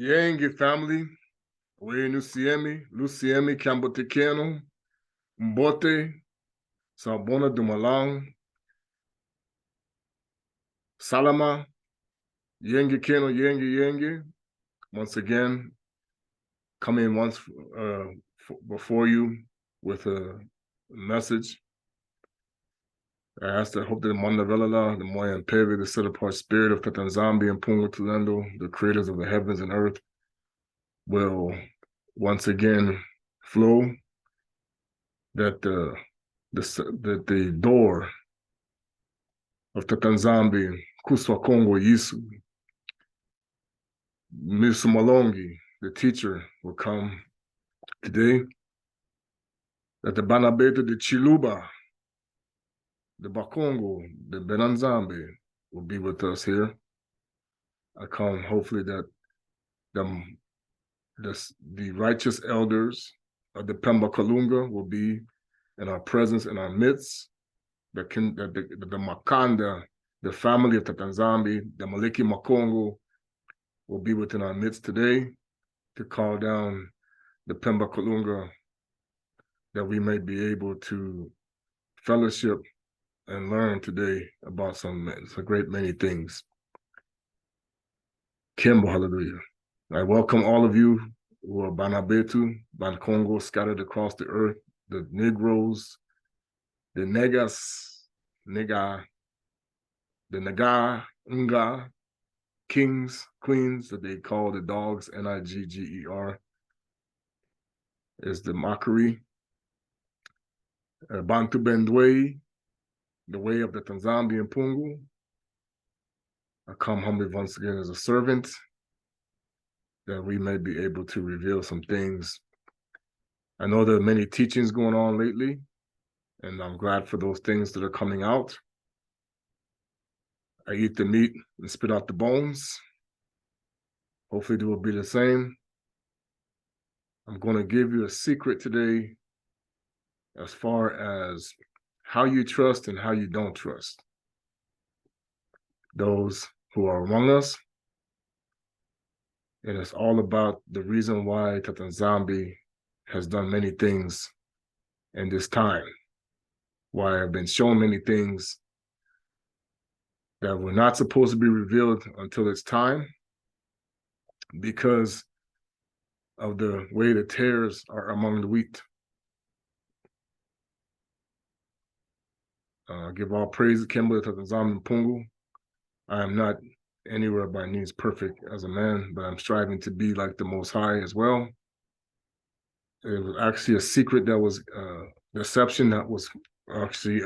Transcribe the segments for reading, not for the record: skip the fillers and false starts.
Yengi family, we Luciemi, Cambotekeno, Mbote, Sabona Dumalang, Salama, Yengi Keno, Yengi. Once again, coming once before you with a message. I ask that hope that the Mandavelala, the Moyan Peve, the set apart spirit of Tata nZambi and Mfumu Tulendo, the creators of the heavens and earth, will once again flow, that the door of Tata nZambi, Kuswa Kongo Yisu, Miss Malongi, the teacher, will come today, that the Banabeta, the Chiluba, the Bakongo, the Benanzambi will be with us here. I come hopefully that the righteous elders of the Pemba Kalunga will be in our presence, in our midst, the Makanda, the family of Tata nZambi, the Maliki Makongo will be within our midst today to call down the Pemba Kalunga, that we may be able to fellowship and learn today about a great many things. Kimbo, hallelujah. I welcome all of you who are Banabetu, Bankongo, scattered across the earth, the Negroes, the Negas, Nega, the Naga, Nga, kings, queens, that they call the dogs, Nigger, is the mockery. Bantu Bendwe, the way of the nZambi and Pungu. I come humbly once again as a servant, that we may be able to reveal some things. I know there are many teachings going on lately, and I'm glad for those things that are coming out. I eat the meat and spit out the bones. Hopefully they will be the same. I'm going to give you a secret today as far as how you trust and how you don't trust those who are among us. And it's all about the reason why Tata nZambi has done many things in this time, why I've been shown many things that were not supposed to be revealed until it's time, because of the way the tares are among the wheat. Give all praise to Kimberly, Tata nZambi and Pungu. I am not anywhere by means perfect as a man, but I'm striving to be like the Most High as well. It was actually a secret that was deception that was actually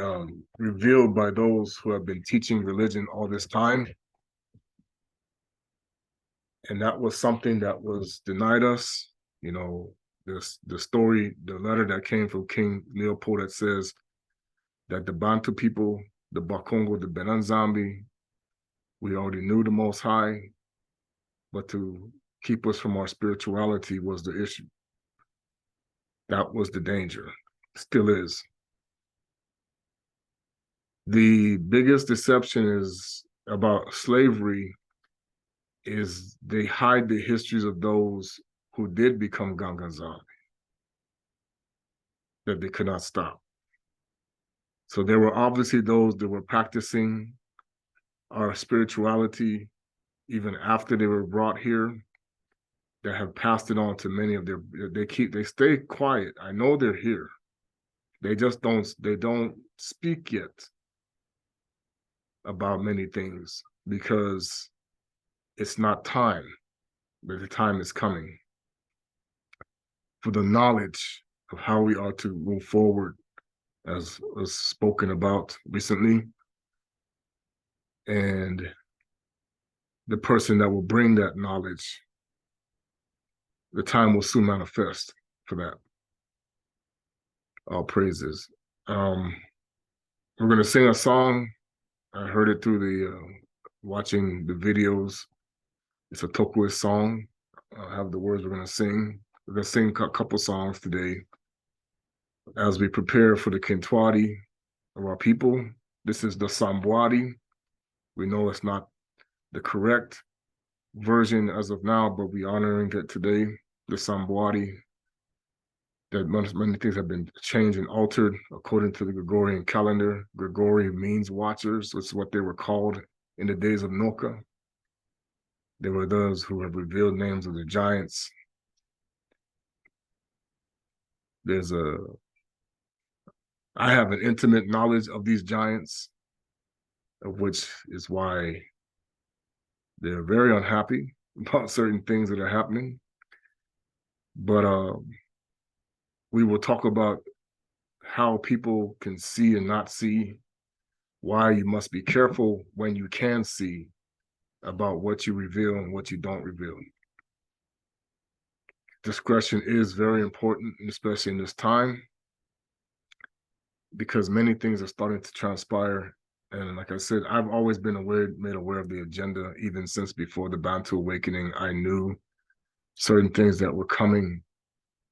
revealed by those who have been teaching religion all this time. And that was something that was denied us. You know, the story, the letter that came from King Leopold that says that the Bantu people, the Bakongo, the Benanzambi, we already knew the Most High, but to keep us from our spirituality was the issue. That was the danger, still is. The biggest deception is about slavery is they hide the histories of those who did become Ganganzambi, that they could not stop. So there were obviously those that were practicing our spirituality even after they were brought here, that have passed it on to many of they stay quiet. I know they're here. They just don't speak yet about many things because it's not time, but the time is coming for the knowledge of how we are to move forward, as was spoken about recently. And the person that will bring that knowledge, the time will soon manifest for that. All praises. We're going to sing a song. I heard it through the watching the videos. It's a Tokwe song. I have the words we're going to sing. We're going to sing a couple songs today as we prepare for the Kintwadi of our people. This is the Sambwadi. We know it's not the correct version as of now, but we honoring that today, the Samboadi, that many things have been changed and altered according to the Gregorian calendar. Gregori means watchers. It's what they were called in the days of Hanoka. They were those who have revealed names of the giants. I have an intimate knowledge of these giants, of which is why they're very unhappy about certain things that are happening. But we will talk about how people can see and not see, why you must be careful when you can see about what you reveal and what you don't reveal. Discretion is very important, especially in this time, because many things are starting to transpire. And like I said, I've always been made aware of the agenda, even since before the Bantu Awakening. I knew certain things that were coming.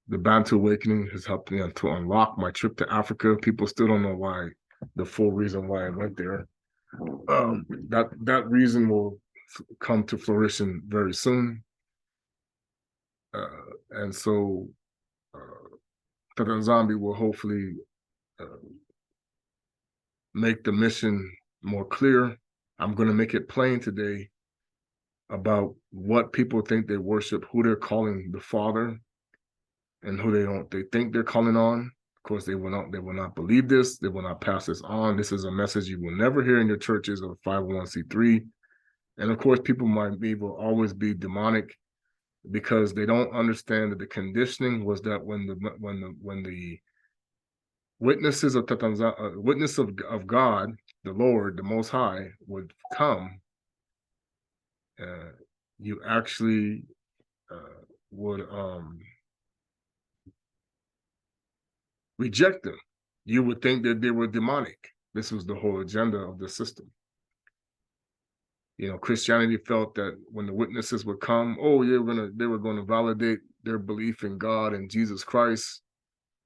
The Bantu Awakening has helped me to unlock my trip to Africa. People still don't know why, the full reason why I went there. That reason will come to fruition very soon. And so Tata nZambi will hopefully make the mission more clear. I'm going to make it plain today about what people think they worship, who they're calling the Father, and who they think they're calling on. Of course, they will not believe this. They will not pass this on. This is a message you will never hear in your churches or 501c3. And of course, people will always be demonic, because they don't understand that the conditioning was that when the witnesses of witness of God, the Lord, the Most High, would come, you actually would reject them. You would think that they were demonic. This was the whole agenda of the system. You know, Christianity felt that when the witnesses would come, they were going to validate their belief in God and Jesus Christ,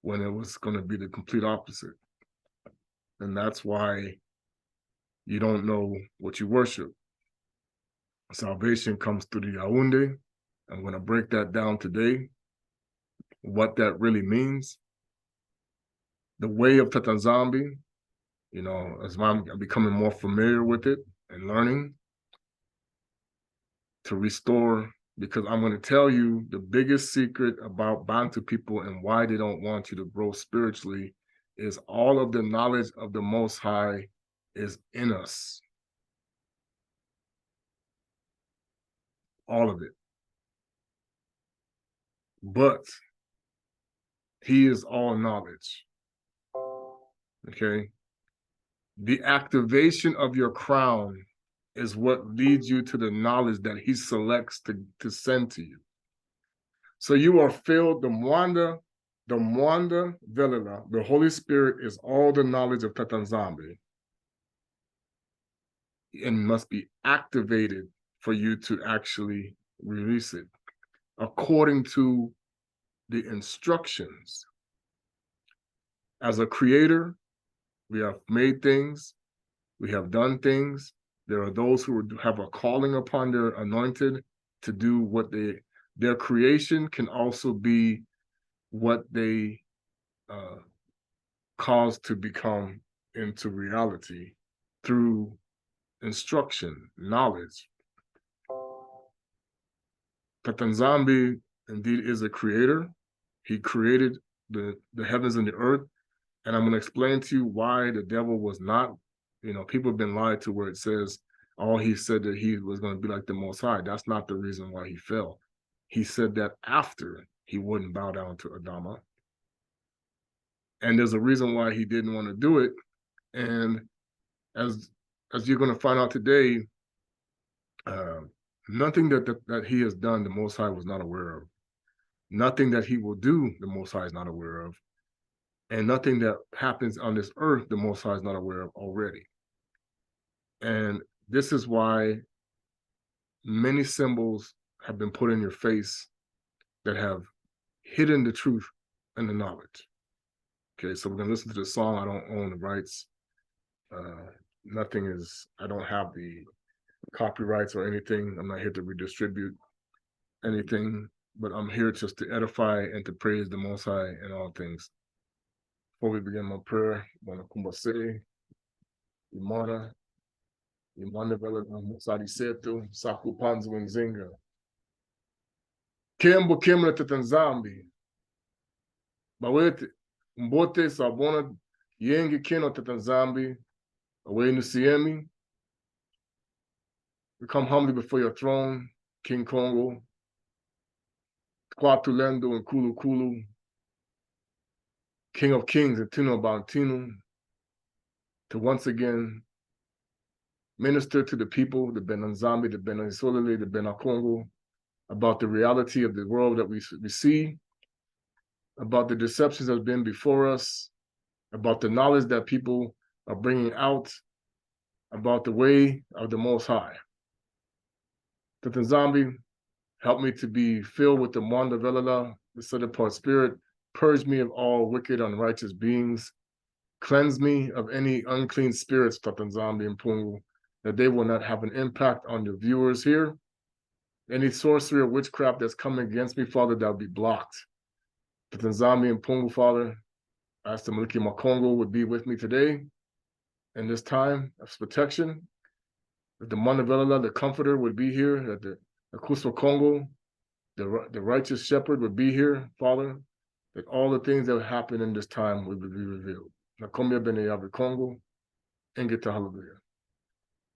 when it was going to be the complete opposite. And that's why you don't know what you worship. Salvation comes through the Yaoundé. I'm going to break that down today, what that really means. The way of Tata nZambi, you know, as I'm becoming more familiar with it and learning to restore, because I'm going to tell you the biggest secret about Bantu people and why they don't want you to grow spiritually is all of the knowledge of the Most High is in us. All of it. But he is all knowledge. Okay? The activation of your crown is what leads you to the knowledge that he selects to send to you. So you are filled, the Mwanda Velila, the Holy Spirit is all the knowledge of Tata nZambi, and must be activated for you to actually release it according to the instructions. As a creator, we have made things, we have done things. There are those who have a calling upon their anointed to do what their creation can also be what they cause to become into reality through instruction, knowledge. Tata nZambi indeed is a creator. He created the heavens and the earth. And I'm going to explain to you why the devil was not, you know, people have been lied to where it says, oh, he said that he was going to be like the Most High. That's not the reason why he fell. He said that after he wouldn't bow down to Adama. And there's a reason why he didn't want to do it. And as you're going to find out today, nothing that he has done, the Most High was not aware of. Nothing that he will do, the Most High is not aware of. And nothing that happens on this earth, the Most High is not aware of already. And this is why many symbols have been put in your face that have hidden the truth and the knowledge. Okay, so we're going to listen to the song. I don't own the rights. I don't have the copyrights or anything. I'm not here to redistribute anything, but I'm here just to edify and to praise the Most High in all things. Before we begin my prayer, Wanakumbase, Imana, Imana Vela Musadi Setu, Saku Panzu Nzinga. Kembo Kemla nZambi. Bawete, Mbote Sabona, Yengi Keno nZambi, Away Nusiemi. We come humbly before your throne, King Kongo, Kwatulendo and Kulu Kulu, King of Kings and Tino Bantino, to once again minister to the people, the nZambi, the Isolele, the Kongo, about the reality of the world that we see, about the deceptions that have been before us, about the knowledge that people are bringing out, about the way of the Most High. Tata nZambi, help me to be filled with the Mwanda Velala, the set apart spirit. Purge me of all wicked, unrighteous beings. Cleanse me of any unclean spirits, Tata nZambi and Pungu, that they will not have an impact on the viewers here. Any sorcery or witchcraft that's coming against me, Father, that will be blocked. Tata nZambi and Pungu, Father, I ask the Maliki Makongo would be with me today in this time of protection. That the Mwanda the Comforter, would be here. That the Kuswa Kongo, the righteous shepherd, would be here, Father, that all the things that would happen in this time would be revealed. Nakomya Bene Yave Kongo, Engeta Hallelujah.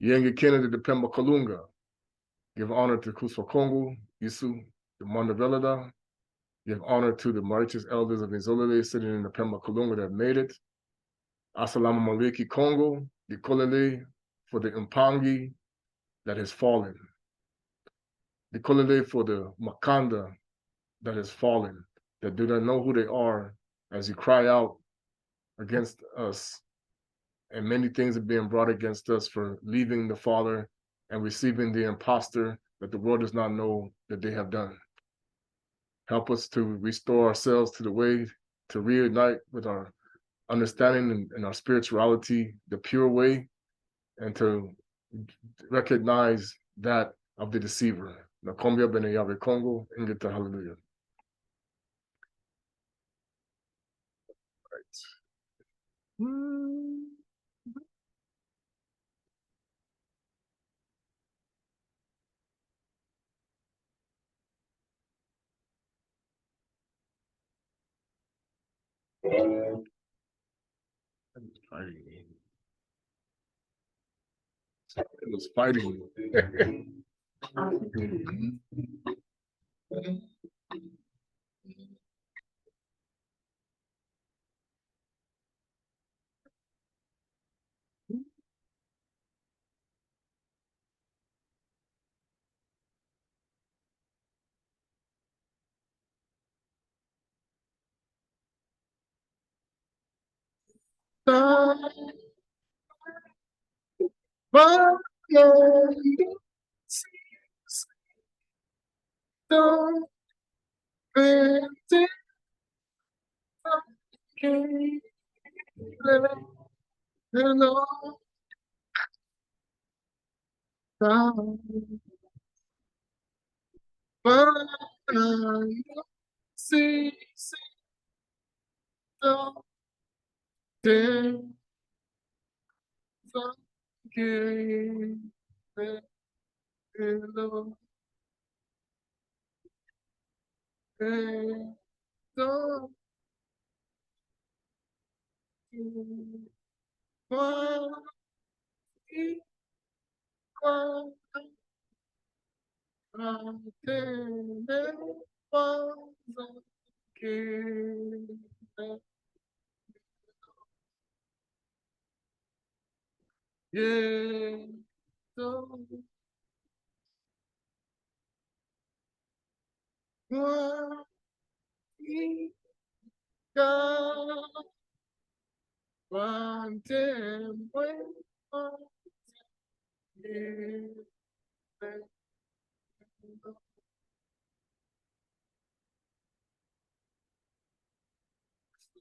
Yenge Kennedy de Pemba Kalunga, give honor to Kuswa Kongo, Isu, the Mwanda give honor to the righteous elders of Nzolele sitting in the Pemba Kalunga that made it. Assalamu Maliki Kongo, the Kolele for the Mpangi that has fallen. The Kolele for the Makanda that has fallen, that do not know who they are as you cry out against us. And many things are being brought against us for leaving the Father and receiving the impostor that the world does not know that they have done. Help us to restore ourselves to the way, to reunite with our understanding and our spirituality, the pure way, and to recognize that of the deceiver. Nakomya Bene Yave Kongo, Ingeta Hallelujah. It was fighting.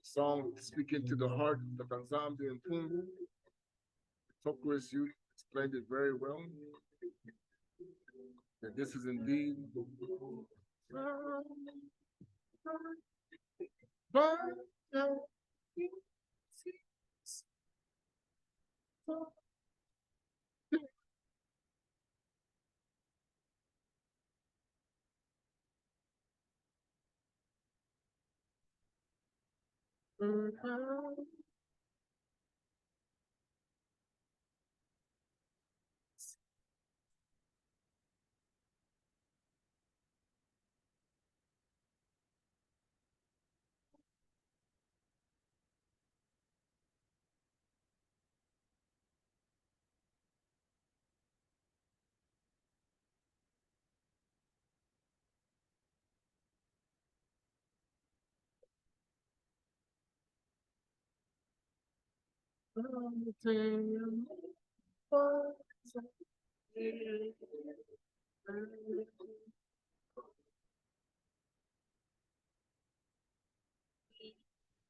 Song speaking to the heart of nZambi and Mfumu. Talk with you, explained it very well. That this is indeed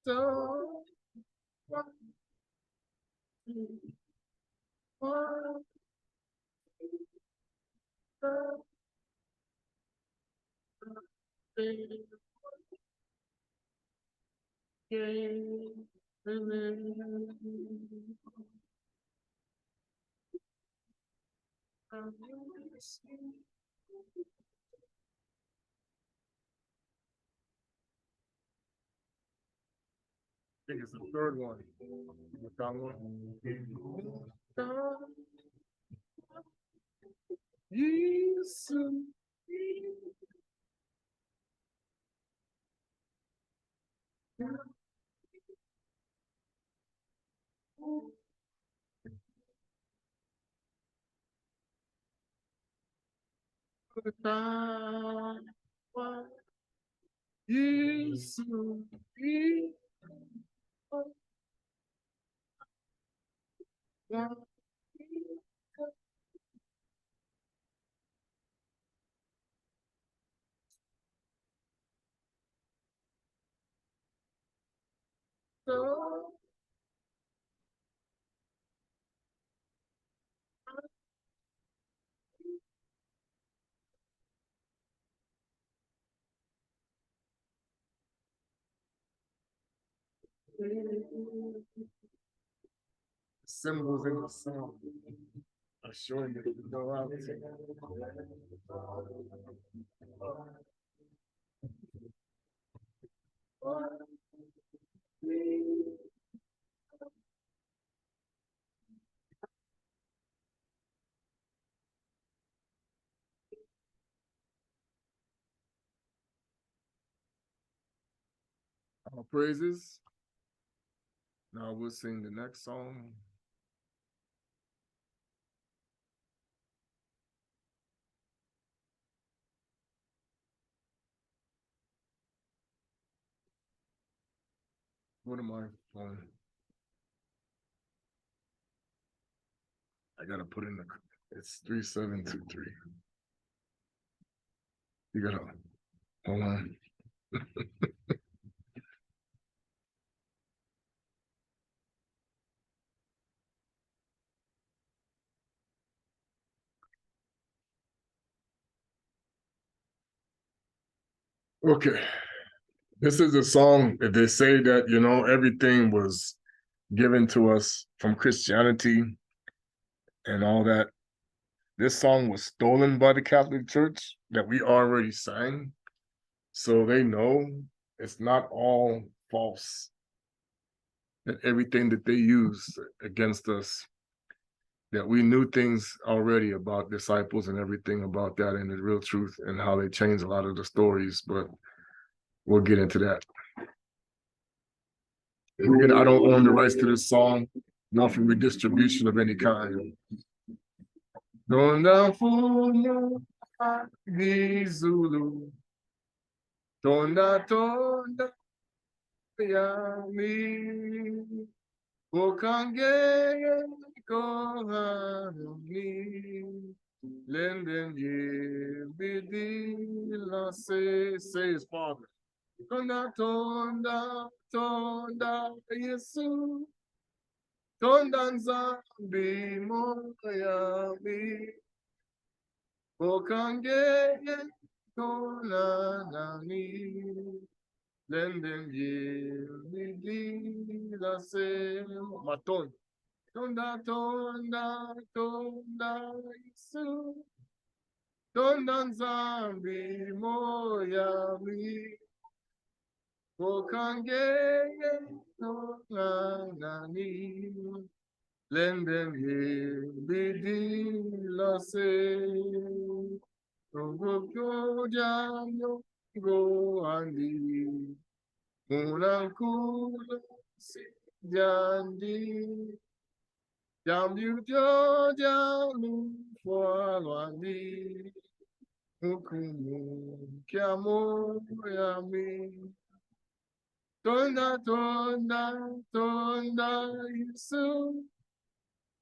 so I think it's the third one. You found one? Yes. Yes. Symbols in the song are showing that you know how to. Our praises. Now we'll sing the next song. What am I on? I gotta put in the. It's 3723. You gotta hold on. Okay. This is a song that they say that, you know, everything was given to us from Christianity and all that. This song was stolen by the Catholic Church that we already sang. So they know it's not all false. That everything that they use against us, that we knew things already about disciples and everything about that and the real truth and how they changed a lot of the stories, but we'll get into that. And again, I don't own the rights to this song, not for redistribution of any kind. Donda funo di Zulu, Donda Donda Yami, Okange Kohani, Lenden Ye Bidi La say his father. Donda Donda Donda Yesu, Tonda nzambi moyami. Okangeye tona nani. Lenden ye midila se. Maton. Tonda, tonda, tonda, Yesu. Tonda nzambi moyami. Okangeye tona nani. Lenden ye midila se. Go jam go andi. Munankula si jandi. Jam you jamu fualwandi. Ukumu kiamo yami. Tonda, tonda, tonda, Yesu.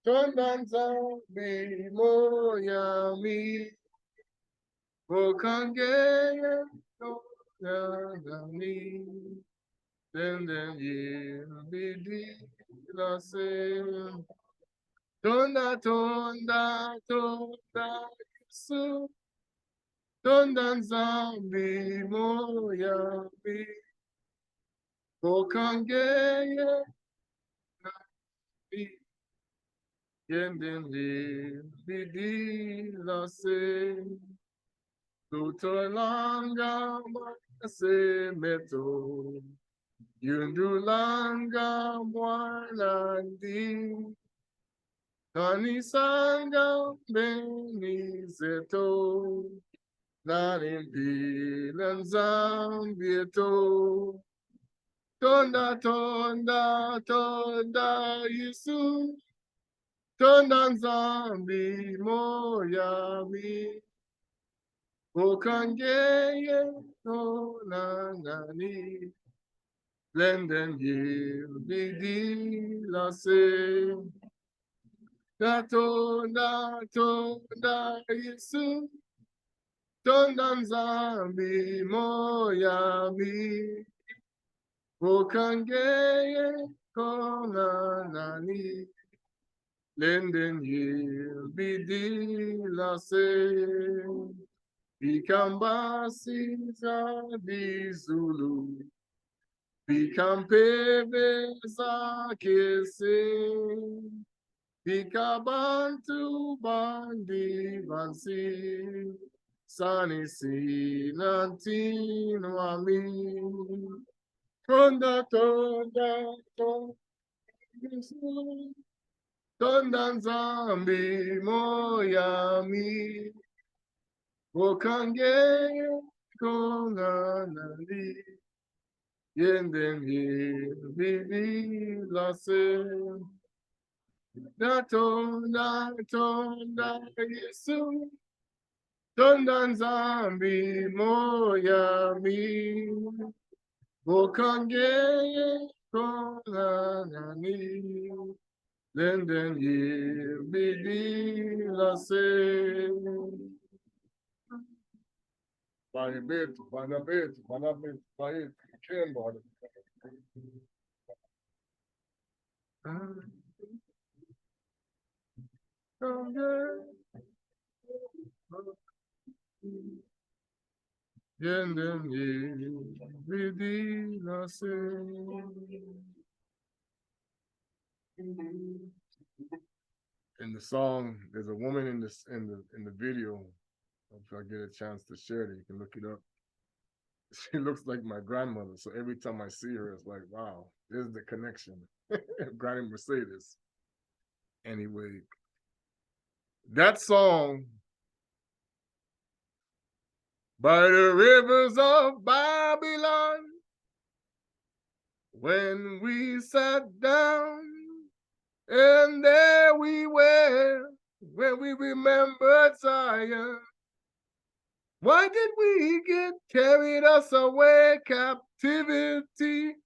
Tonda nzambi moyami. Okangeye tongani. Then ye bidi la se. Tonda, tonda, tonda, Yesu. Tonda nzambi moyami. Okangeye tongani. Then ye bidi la se. Tutolanga se meto. Yundulanga mwanandi. Kanisanga benizeto. Narimpila nzambieto. Tonda, tonda, tonda, Yesu. Tonda nzambi moyami. Okangeye tonangani. Lenden ye bidi la se. Tonda, tonda, Yesu. Tonda nzambi moyami. Okangeye tonangani. Lenden ye bidi la se. Bikambasiza bizulu. Bikampeve zakese. Bikabantu bandi bansi. Sanisi nantino ami. Tonda, tonda, tonda. Tonda nzambi moyami. Okangeye konganali. Yenden ye bidi la se. Tonda, tonda, Yesu. Tonda nzambi moyami. Okangeye konganali. Lenden ye bidi la se. Banabetu, banabetu, banabetu, banabetu, Kemba. Yenden ye bidi la se. In the song, there's a woman in this in the video. If I get a chance to share it, you can look it up. She looks like my grandmother, so every time I see her, it's like, wow, there's the connection. Granny Mercedes. Anyway, that song, by the rivers of Babylon, when we sat down, and there we were, when we remembered Zion. Why did we get carried us away? Captivity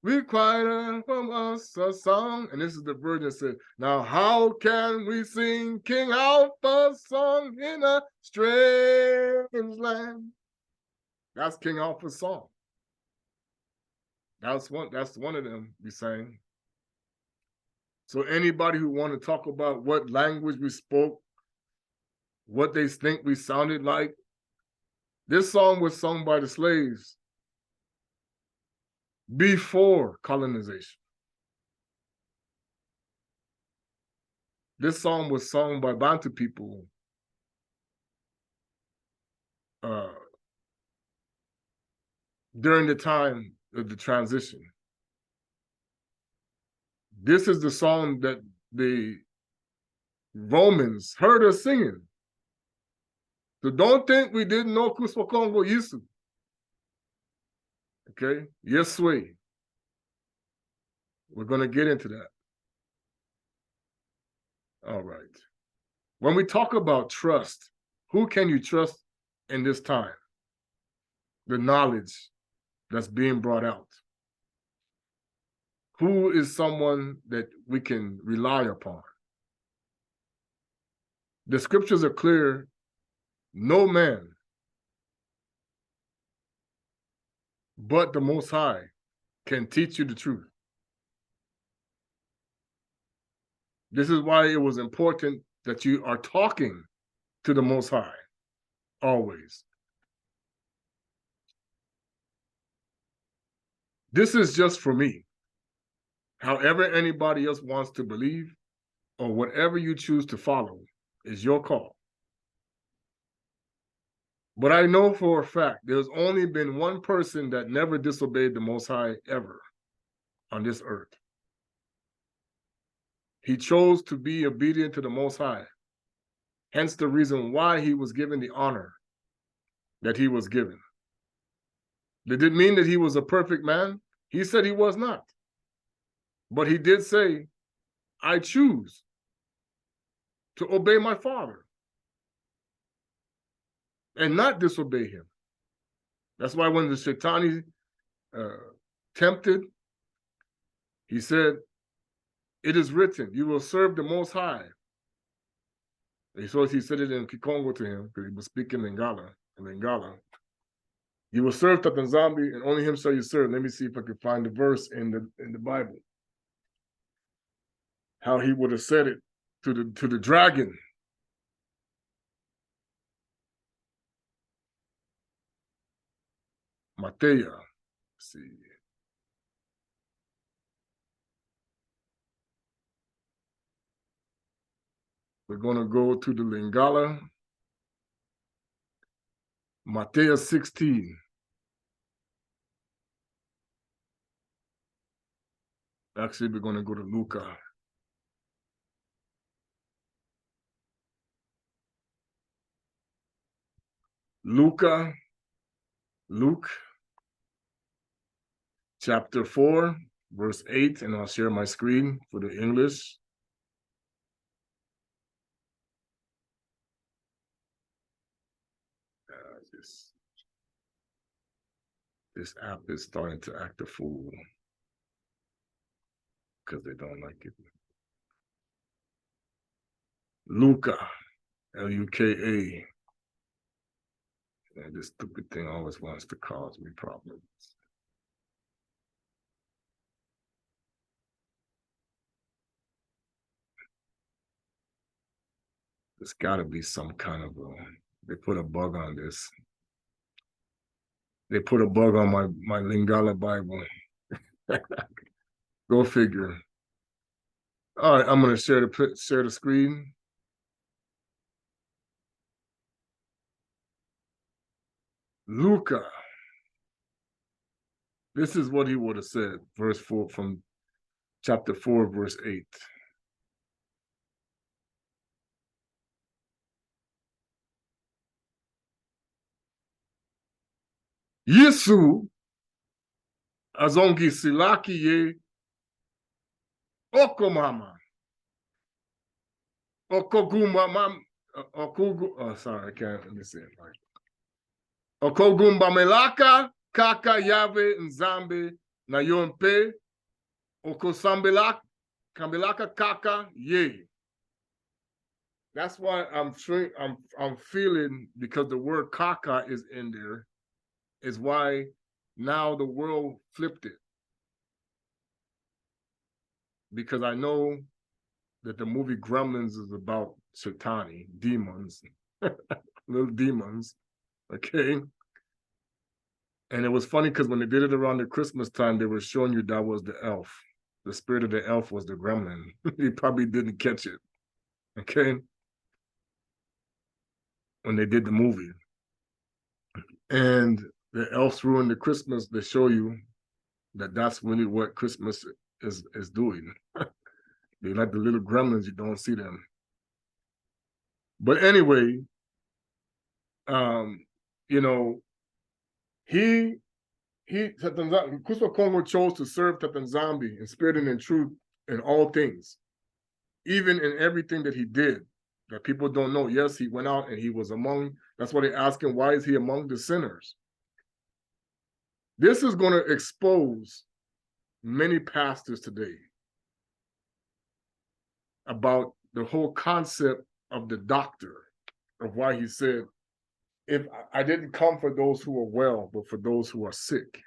required from us a song. And this is the version that said, now how can we sing King Alpha's song in a strange land? That's King Alpha's song. That's one of them we sang. So anybody who want to talk about what language we spoke, what they think we sounded like, this song was sung by the slaves before colonization. This song was sung by Bantu people during the time of the transition. This is the song that the Romans heard us singing. So don't think we didn't know Kuswa Kongo Yisu. Okay? Yes, way. We're going to get into that. All right. When we talk about trust, who can you trust in this time? The knowledge that's being brought out. Who is someone that we can rely upon? The scriptures are clear. No man but the Most High can teach you the truth. This is why it was important that you are talking to the Most High always. This is just for me. However anybody else wants to believe or whatever you choose to follow is your call. But I know for a fact there's only been one person that never disobeyed the Most High ever on this earth. He chose to be obedient to the Most High. Hence the reason why he was given the honor that he was given. Did it mean that he was a perfect man? He said he was not. But he did say, I choose to obey my Father and not disobey him. That's why when the Shaitani tempted, he said, it is written, you will serve the Most High. He said it in Kikongo to him, because he was speaking Lingala. You will serve Tata nZambi, and only him shall you serve. Let me see if I can find the verse in the Bible. How he would have said it to the dragon. Matthew. Let's see. We're going to go to the Lingala. Matthew 16. Actually, we're going to go to Luca. Luke, chapter 4, verse 8, and I'll share my screen for the English. This app is starting to act a fool because they don't like it. Luca, Luka. And this stupid thing always wants to cause me problems. There's got to be some kind of they put a bug on this. They put a bug on my Lingala Bible. Go figure. All right, I'm going to share the screen. Luca. This is what he would have said, verse 4 from chapter 4, verse 8. Yesu azongi silaki ye okomama. Okogumba mam sorry, I can't let me say it right. Okogumba melaka kaka Yave nZambi na yonpe okosambelaka kambelaka kaka ye. That's why I'm feeling, because the word kaka is in there, is why now the world flipped it. Because I know that the movie Gremlins is about Shatani, demons, little demons, okay? And it was funny because when they did it around the Christmas time, they were showing you that was the elf. The spirit of the elf was the gremlin. He probably didn't catch it, okay? When they did the movie. And the elves ruined the Christmas. They show you that that's really what Christmas is doing. They like the little gremlins, you don't see them. But anyway, you know, Mfumu Kongo chose to serve Tata nZambi in spirit and in truth in all things, even in everything that he did that people don't know. Yes, he went out and he was among, that's why they ask him, why is he among the sinners? This is going to expose many pastors today about the whole concept of the doctor, of why he said, if I didn't come for those who are well, but for those who are sick.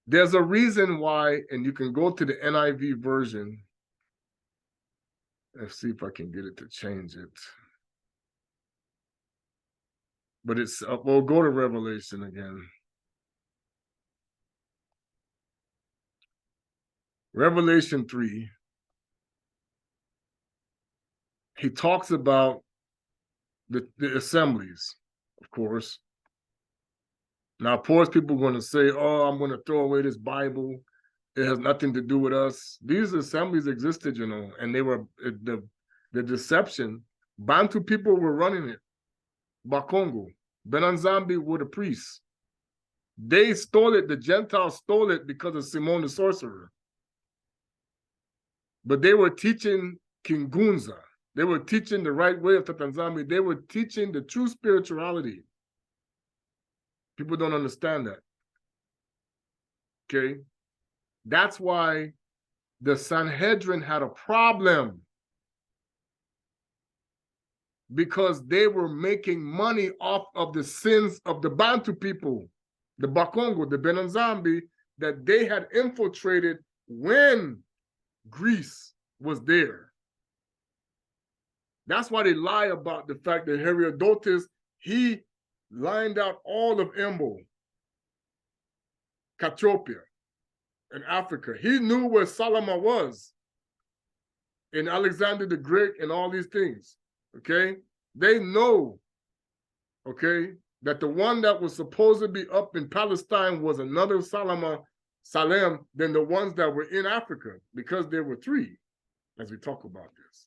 There's a reason why, and you can go to the NIV version. Let's see if I can get it to change it. But it's, we'll go to Revelation again. Revelation 3. He talks about the assemblies, of course. Now, of course, people are going to say, oh, I'm going to throw away this Bible. It has nothing to do with us. These assemblies existed, you know, and they were the deception. Bantu people were running it. Bakongo. nZambi were the priests. They stole it. The Gentiles stole it because of Simon the sorcerer. But they were teaching King Gunza. They were teaching the right way of Tata nZambi. They were teaching the true spirituality. People don't understand that. Okay? That's why the Sanhedrin had a problem, because they were making money off of the sins of the Bantu people, the Bakongo, the nZambi, that they had infiltrated when Greece was there. That's why they lie about the fact that Herodotus, he lined out all of Embo, Cassiopea, in Africa. He knew where Salama was, in Alexander the Great and all these things, okay? They know, okay, that the one that was supposed to be up in Palestine was another Salem than the ones that were in Africa, because there were three, as we talk about this.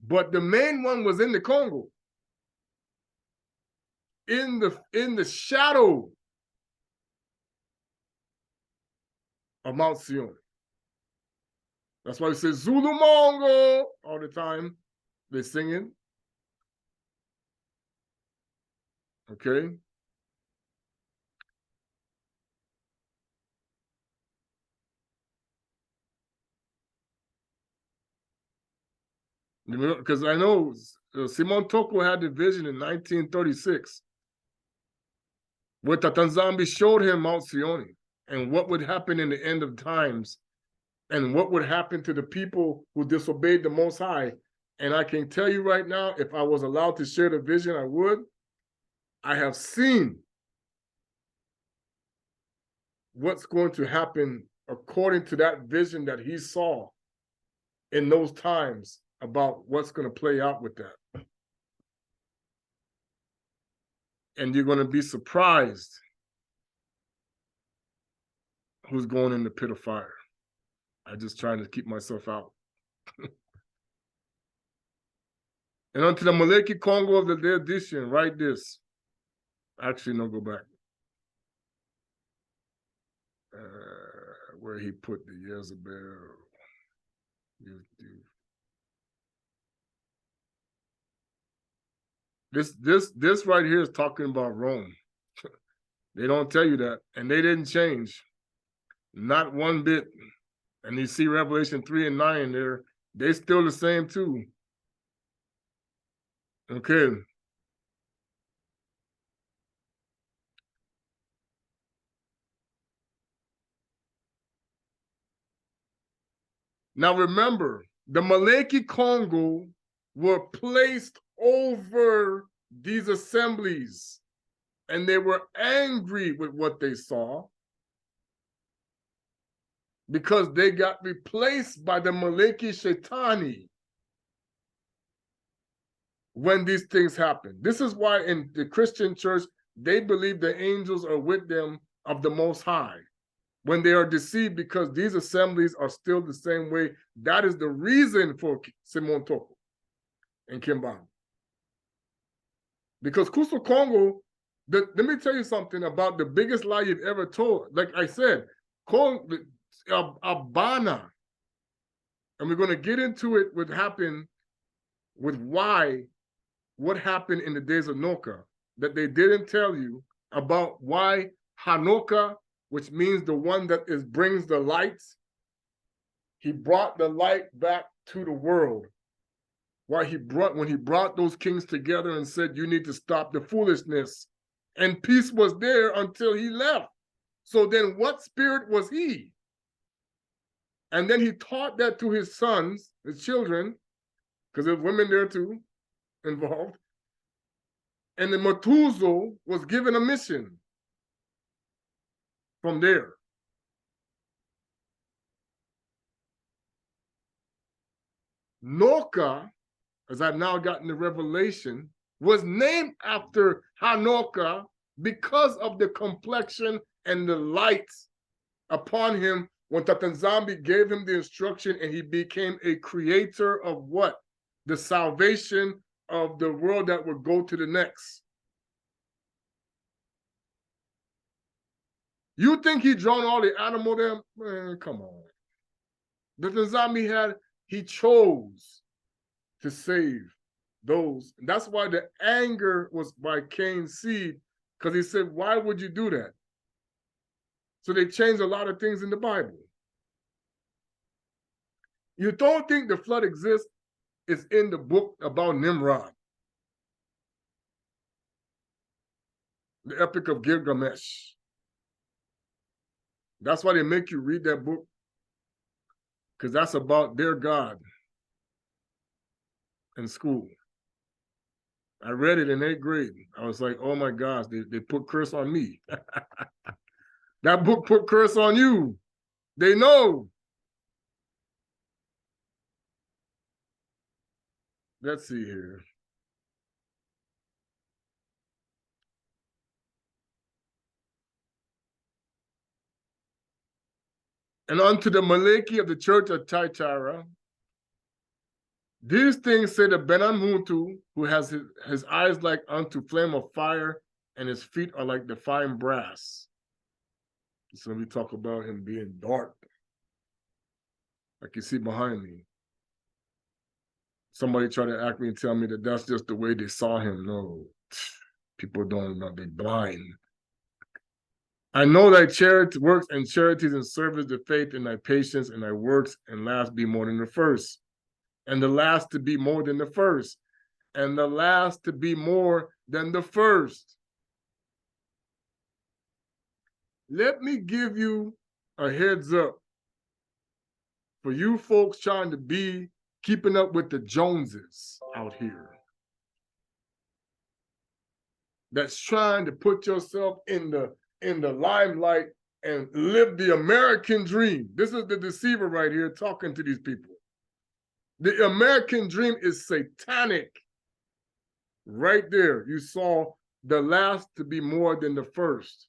But the main one was in the Congo, in the shadow of Mount Sion. That's why we say Zulu Mongo all the time. They're singing. Okay. Because I know Simon Toko had the vision in 1936, where Tata nZambi showed him Mount Sion and what would happen in the end of times, and what would happen to the people who disobeyed the Most High. And I can tell you right now, if I was allowed to share the vision, I would. I have seen what's going to happen according to that vision that he saw in those times, about what's going to play out with that. And you're going to be surprised who's going in the pit of fire. I'm just trying to keep myself out. And onto the Moloch Kongo of the edition, write this. Actually, no, go back. Where he put the Jezebel. This right here is talking about Rome. They don't tell you that, and they didn't change, not one bit. And you see Revelation 3 and 9 there, they're still the same too. Okay. Now remember, the Moloch Congo were placed over these assemblies, and they were angry with what they saw because they got replaced by the Moloch Shaitani when these things happen. This is why in the Christian church, they believe the angels are with them of the Most High when they are deceived, because these assemblies are still the same way. That is the reason for Simon Toko and Kimbam. Because Kuso Congo, let me tell you something about the biggest lie you've ever told. Like I said, Abana, and we're going to get into it, what happened with what happened in the days of Hanoka, that they didn't tell you about why Hanoka, which means the one that brings the lights, he brought the light back to the world. Why when he brought those kings together and said, you need to stop the foolishness, and peace was there until he left. So then what spirit was he? And then he taught that to his sons, his children, because there's women there too involved. And the Matuzo was given a mission from there. Noka, as I've now gotten the revelation, was named after Hanoka because of the complexion and the lights upon him when Tata nZambi gave him the instruction, and he became a creator of what? The salvation of the world that would go to the next. You think he drawn all the animal there? Man, come on. Tata nZambi he chose to save those. And that's why the anger was by Cain's seed, because he said, why would you do that? So they changed a lot of things in the Bible. You don't think the flood exists? It's in the book about Nimrod, the Epic of Gilgamesh. That's why they make you read that book, because that's about their God in school. I read it in 8th grade. I was like, oh my gosh, they put curse on me. That book put curse on you. They know. Let's see here. And unto the Maleki of the church of Thyatira, these things say the Benanmuntu, who has his eyes like unto flame of fire, and his feet are like the fine brass. So we talk about him being dark, like you see behind me. Somebody try to act me and tell me that that's just the way they saw him. No, people don't know, they're blind. I know thy charity works and charities and service, the faith and thy patience and thy works, and last be more than the first, and the last to be more than the first, and the last to be more than the first. Let me give you a heads up for you folks trying to be keeping up with the Joneses out here, that's trying to put yourself in the limelight and live the American dream. This is the deceiver right here talking to these people. The American dream is satanic. Right there, you saw the last to be more than the first.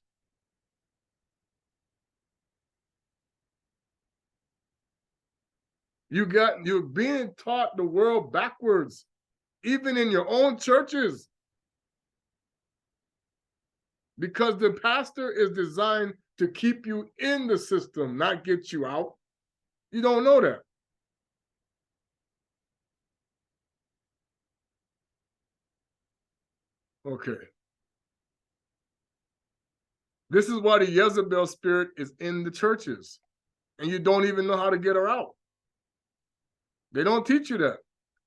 You're being taught the world backwards, even in your own churches, because the pastor is designed to keep you in the system, not get you out. You don't know that. Okay. This is why the Jezebel spirit is in the churches, and you don't even know how to get her out. They don't teach you that.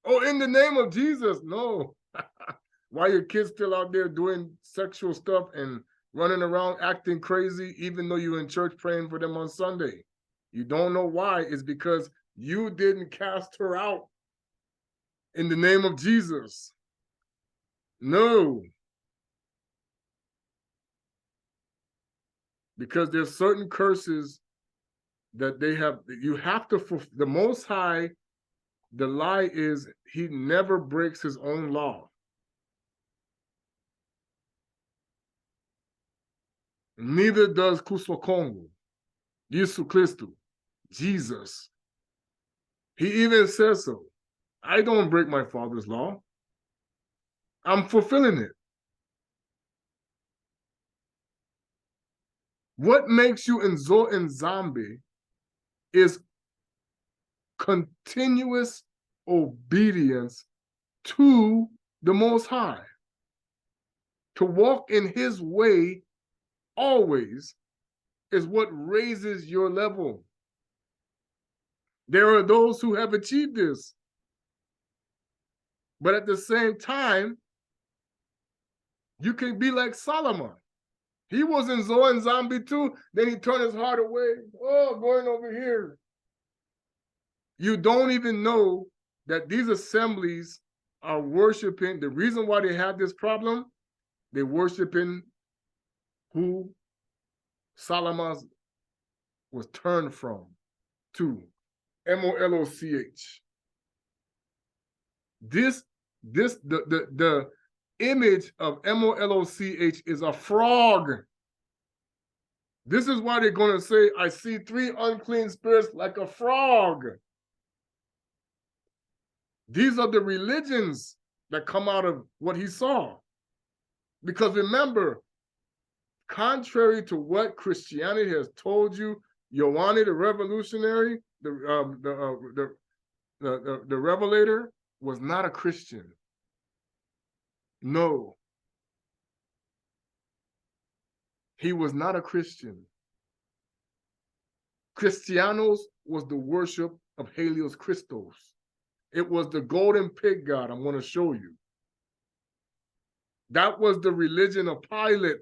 Oh, in the name of Jesus, no. Why your kids still out there doing sexual stuff and running around acting crazy, even though you're in church praying for them on Sunday? You don't know why. It's because You didn't cast her out in the name of Jesus. No. Because there's certain curses that they have, you have to, the Most High, the lie is he never breaks his own law. Neither does Kongo, Jesus Christu, Jesus. He even says so. I don't break my Father's law. I'm fulfilling it. What makes you nZambi is continuous obedience to the Most High. To walk in his way always is what raises your level. There are those who have achieved this. But at the same time, you can be like Salama. He was in nZambi too. Then he turned his heart away. Oh, going over here. You don't even know that these assemblies are worshiping. The reason why they have this problem, they're worshiping who Salama was turned from to. Moloch. The image of Moloch is a frog. This is why they're going to say, I see 3 unclean spirits like a frog. These are the religions that come out of what he saw. Because remember, contrary to what Christianity has told you, Yohane the revolutionary, the revelator, was not a Christian. No. He was not a Christian. Christianos was the worship of Helios Christos. It was the golden pig god I'm going to show you. That was the religion of Pilate.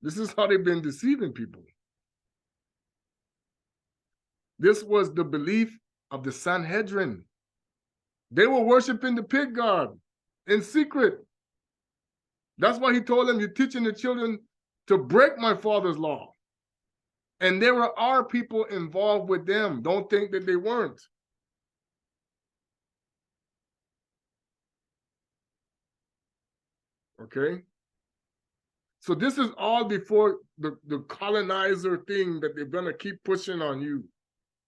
This is how they've been deceiving people. This was the belief of the Sanhedrin. They were worshiping the pig god in secret. That's why he told them, you're teaching the children to break my Father's law. And there are people involved with them. Don't think that they weren't. Okay? So this is all before the colonizer thing that they're going to keep pushing on you.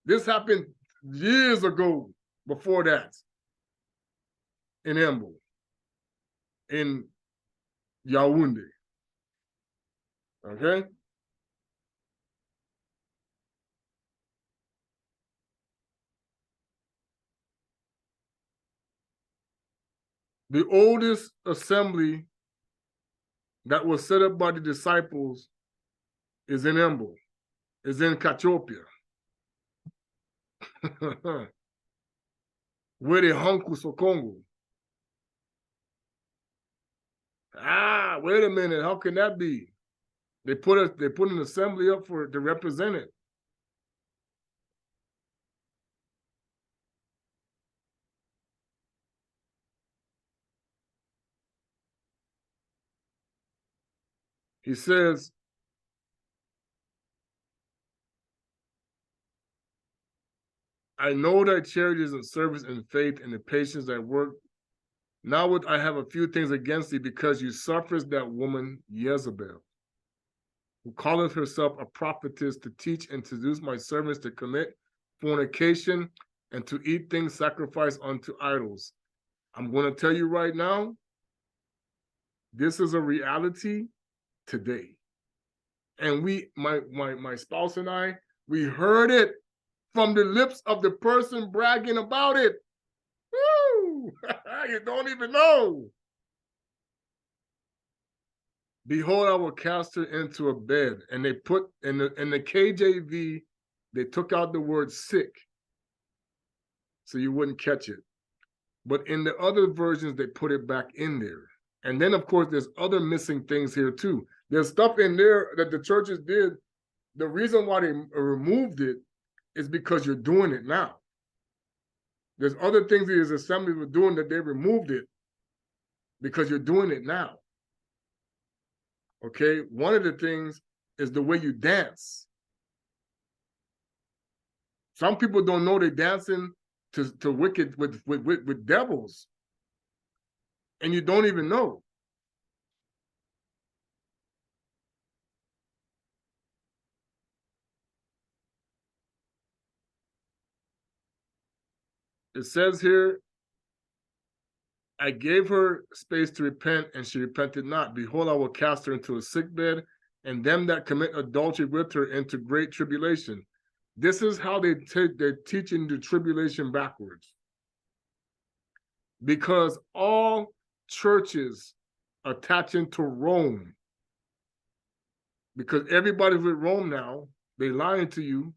This happened years ago before that. In Embu. In Yaoundé. Okay? The oldest assembly that was set up by the disciples is in Embu, is in Kachopia. Where they Hanku Congo. Ah, wait a minute, how can that be? They put an assembly up to represent it. He says, I know that charity is in service and faith and the patience that work. Now I have a few things against thee, because you suffers that woman Jezebel, who calleth herself a prophetess, to teach and seduce my servants to commit fornication and to eat things sacrificed unto idols. I'm going to tell you right now, this is a reality today. And my spouse and I, we heard it from the lips of the person bragging about it. Woo! You don't even know. Behold, I will cast her into a bed. And they put in the KJV, they took out the word sick, so you wouldn't catch it. But in the other versions, they put it back in there. And then, of course, there's other missing things here too. There's stuff in there that the churches did the reason why they removed it is because you're doing it now. There's other things that his assembly were doing that they removed it because you're doing it now. Okay, one of the things is the way you dance. Some people don't know they're dancing to wicked with devils, and you don't even know. It says here, I gave her space to repent, and she repented not. Behold, I will cast her into a sick bed, and them that commit adultery with her into great tribulation. This is how they're teaching the tribulation backwards. Because all churches attaching to Rome, because everybody's with Rome now, they lying to you.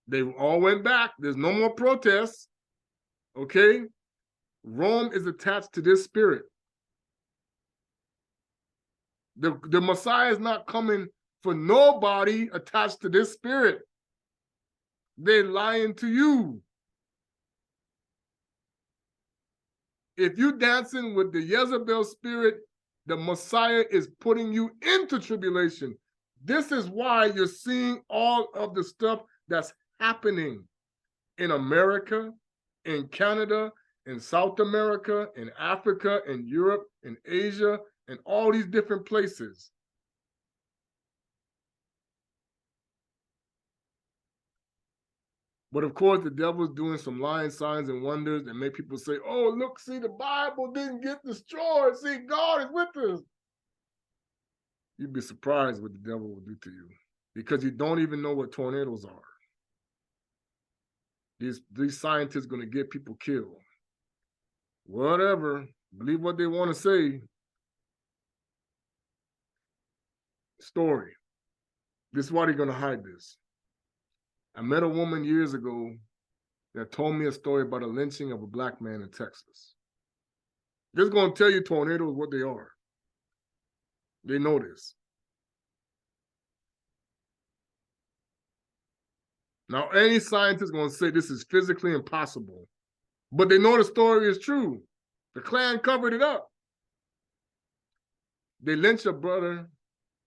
They all went back. There's no more protests. Okay? Rome is attached to this spirit. The Messiah is not coming for nobody attached to this spirit. They're lying to you. If you dancing with the Jezebel spirit, the Messiah is putting you into tribulation. This is why you're seeing all of the stuff that's happening in America, in Canada, in South America, in Africa, in Europe, in Asia, and all these different places. But of course, the devil's doing some lying signs and wonders and make people say, oh, look, see, the Bible didn't get destroyed. See, God is with us. You'd be surprised what the devil will do to you because you don't even know what tornadoes are. These scientists are going to get people killed. Whatever. Believe what they want to say. Story. This is why they're going to hide this. I met a woman years ago that told me a story about a lynching of a black man in Texas. This is going to tell you tornadoes what they are. They know this. Now, any scientist is going to say this is physically impossible, but they know the story is true. The Klan covered it up. They lynched a brother,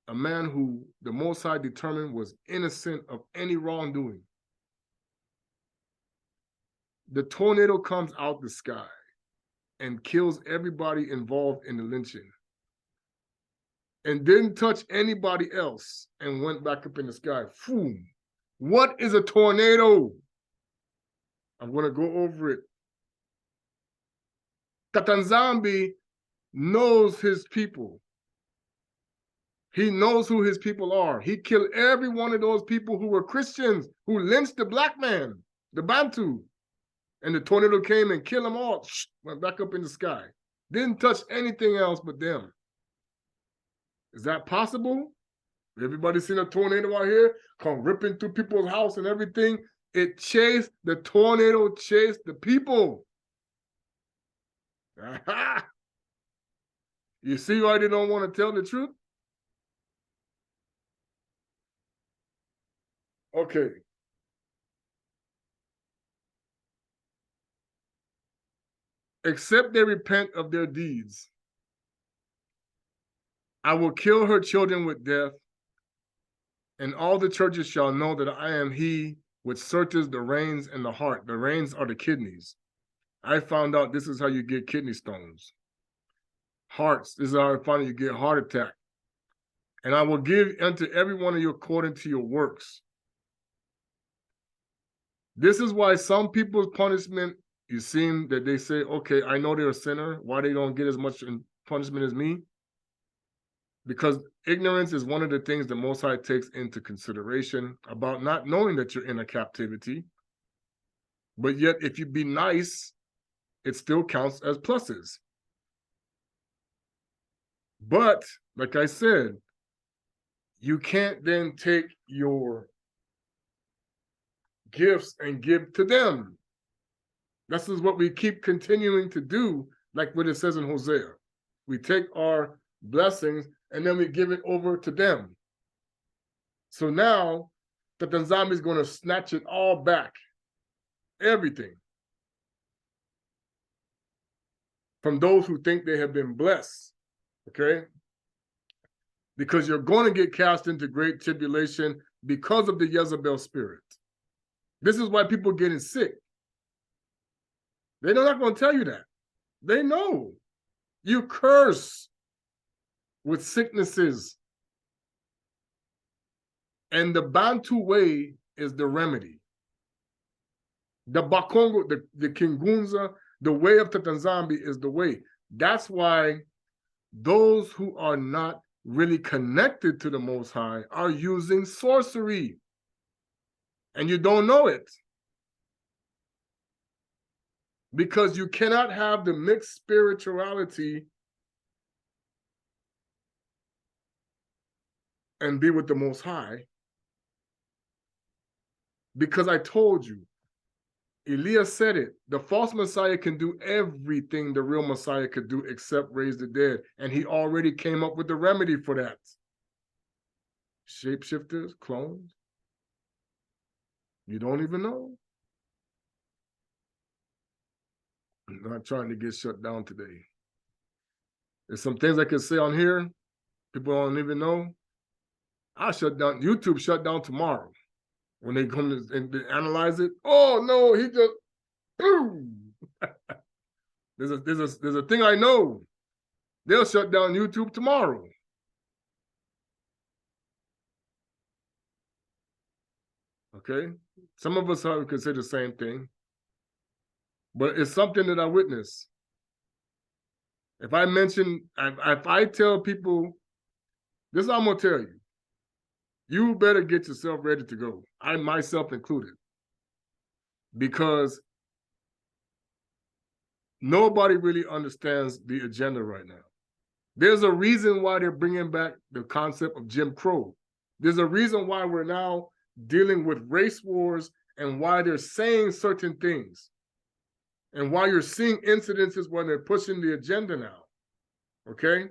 a man who the Most High determined was innocent of any wrongdoing. The tornado comes out the sky and kills everybody involved in the lynching and didn't touch anybody else and went back up in the sky. Boom. What is a tornado? I'm going to go over it. Tata nZambi knows his people. He knows who his people are. He killed every one of those people who were Christians, who lynched the black man, the Bantu. And the tornado came and killed them all, went back up in the sky. Didn't touch anything else but them. Is that possible? Everybody seen a tornado out here come ripping through people's house and everything? It chased, the tornado chased the people. You see why they don't want to tell the truth? Okay. Except they repent of their deeds. I will kill her children with death, and all the churches shall know that I am he which searches the reins and the heart. The reins are the kidneys. I found out this is how you get kidney stones. Hearts, this is how I found out you get heart attack. And I will give unto every one of you according to your works. This is why some people's punishment, you seem that they say, okay, I know they're a sinner. Why they don't get as much punishment as me? Because ignorance is one of the things the Most High takes into consideration about not knowing that you're in a captivity. But yet, if you be nice, it still counts as pluses. But, like I said, you can't then take your gifts and give to them. This is what we keep continuing to do, like what it says in Hosea. We take our blessings and then we give it over to them. So now that the nZambi is going to snatch it all back. Everything. From those who think they have been blessed. Okay? Because you're going to get cast into great tribulation because of the Jezebel spirit. This is why people are getting sick. They're not going to tell you that. They know. You curse with sicknesses. And the Bantu way is the remedy. The Bakongo, the Kingunza, the way of Tata nZambi is the way. That's why those who are not really connected to the Most High are using sorcery. And you don't know it. Because you cannot have the mixed spirituality and be with the Most High. Because I told you, Elias said it, the false Messiah can do everything the real Messiah could do except raise the dead. And he already came up with the remedy for that. Shapeshifters, clones. You don't even know. I'm not trying to get shut down today. There's some things I can say on here. People don't even know. I'll shut down. YouTube shut down tomorrow. When they come and analyze it. Oh no, he just boom. There's a thing I know. They'll shut down YouTube tomorrow. Okay? Some of us could say the same thing. But it's something that I witnessed. If I mention, if I tell people, this is what I'm going to tell you. You better get yourself ready to go. I myself included. Because nobody really understands the agenda right now. There's a reason why they're bringing back the concept of Jim Crow. There's a reason why we're now dealing with race wars and why they're saying certain things. And why you're seeing incidences when they're pushing the agenda now. Okay?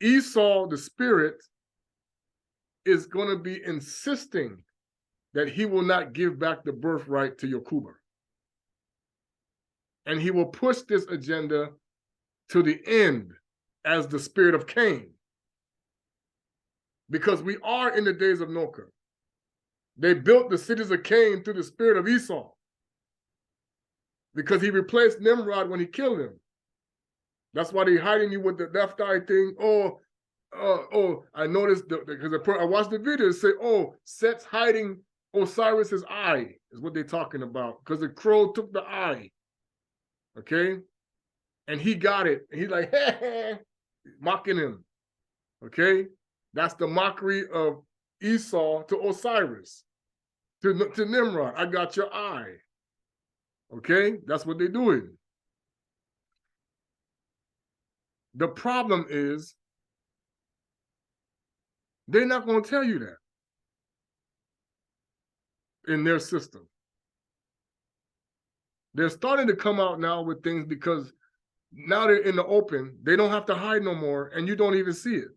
Esau, the spirit, is going to be insisting that he will not give back the birthright to Yakuba. And he will push this agenda to the end as the spirit of Cain. Because we are in the days of Hanoka. They built the cities of Cain through the spirit of Esau. Because he replaced Nimrod when he killed him. That's why they're hiding you with the left eye thing. I noticed, because I watched the video, say, oh, Set's hiding Osiris's eye, is what they're talking about. Because the crow took the eye. Okay? And he got it. And he's like, hey, mocking him. Okay? That's the mockery of Esau to Osiris, to Nimrod. I got your eye. Okay? That's what they're doing. The problem is, they're not going to tell you that in their system. They're starting to come out now with things because now they're in the open. They don't have to hide no more, and you don't even see it.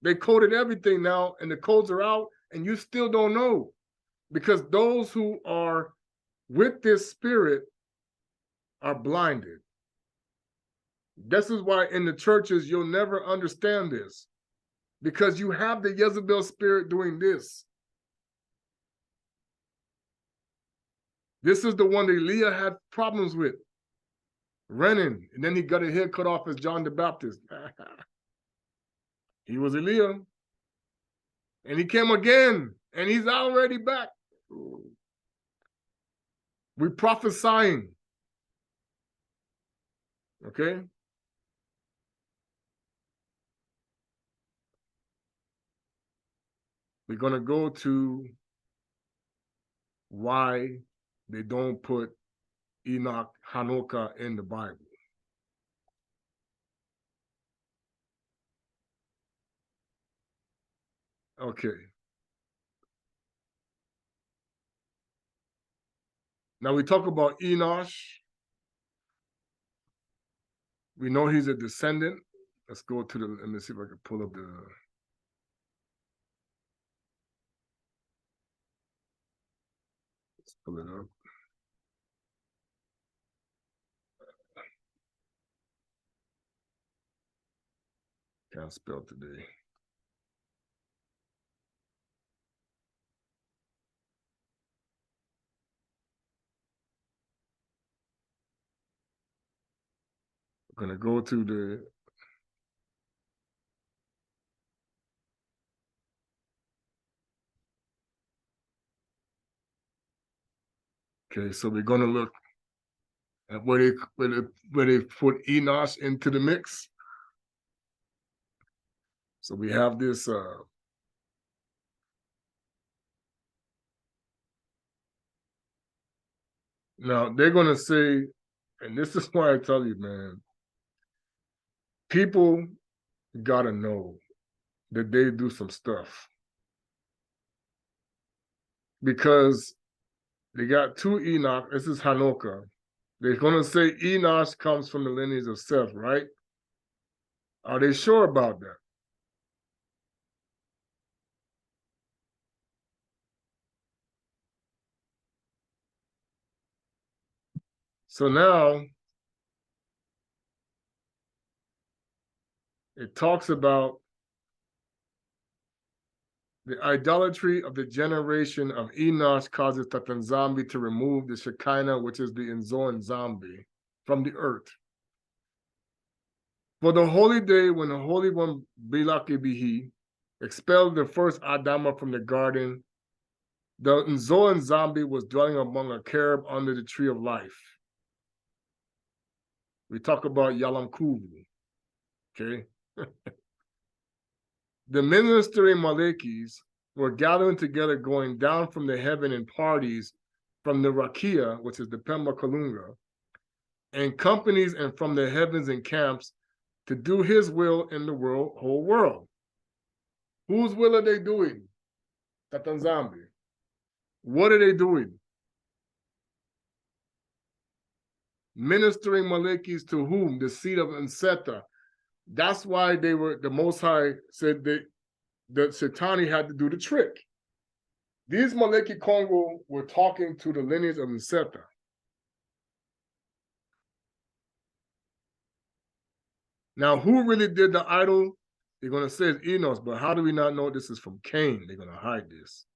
They coded everything now, and the codes are out, and you still don't know. Because those who are with this spirit are blinded. This is why in the churches, you'll never understand this. Because you have the Jezebel spirit doing this. This is the one that Leah had problems with. Running, and then he got his head cut off as John the Baptist. He was Eliah. And he came again, and he's already back. We're prophesying. Okay? We're going to go to why they don't put Enoch, Hanoka in the Bible. Okay. Now we talk about Enoch. We know he's a descendant. Let's go to the, let me see if I can pull up the. Let's pull it up. Can't spell today. We're going to go to the okay, so we're going to look at where they put Enoch into the mix. So we have this now they're going to say, and this is why I tell you, man, people got to know that they do some stuff, because they got two Enoch. This is Hanoka. They're going to say Enoch comes from the lineage of Seth, right? Are they sure about that? So now it talks about the idolatry of the generation of Enoch causes Tata nZambi to remove the Shekinah, which is the nZambi, from the earth. For the holy day when the Holy One Bilaki Bihi expelled the first Adama from the garden, the nZambi was dwelling among a cherub under the tree of life. We talk about Yalam Kuvu, okay? The ministering Malekis were gathering together, going down from the heaven in parties from the Rakia, which is the Pemba Kalunga, and companies, and from the heavens in camps to do his will in the whole world. Whose will are they doing? Tata nZambi. What are they doing? Ministering Malekis to whom? The seed of Nseta. That's why they were, the Most High said that Shetani had to do the trick. These Maleki Kongo were talking to the lineage of Nseta. Now, who really did the idol? They're going to say it's Enoch, but how do we not know this is from Cain? They're going to hide this.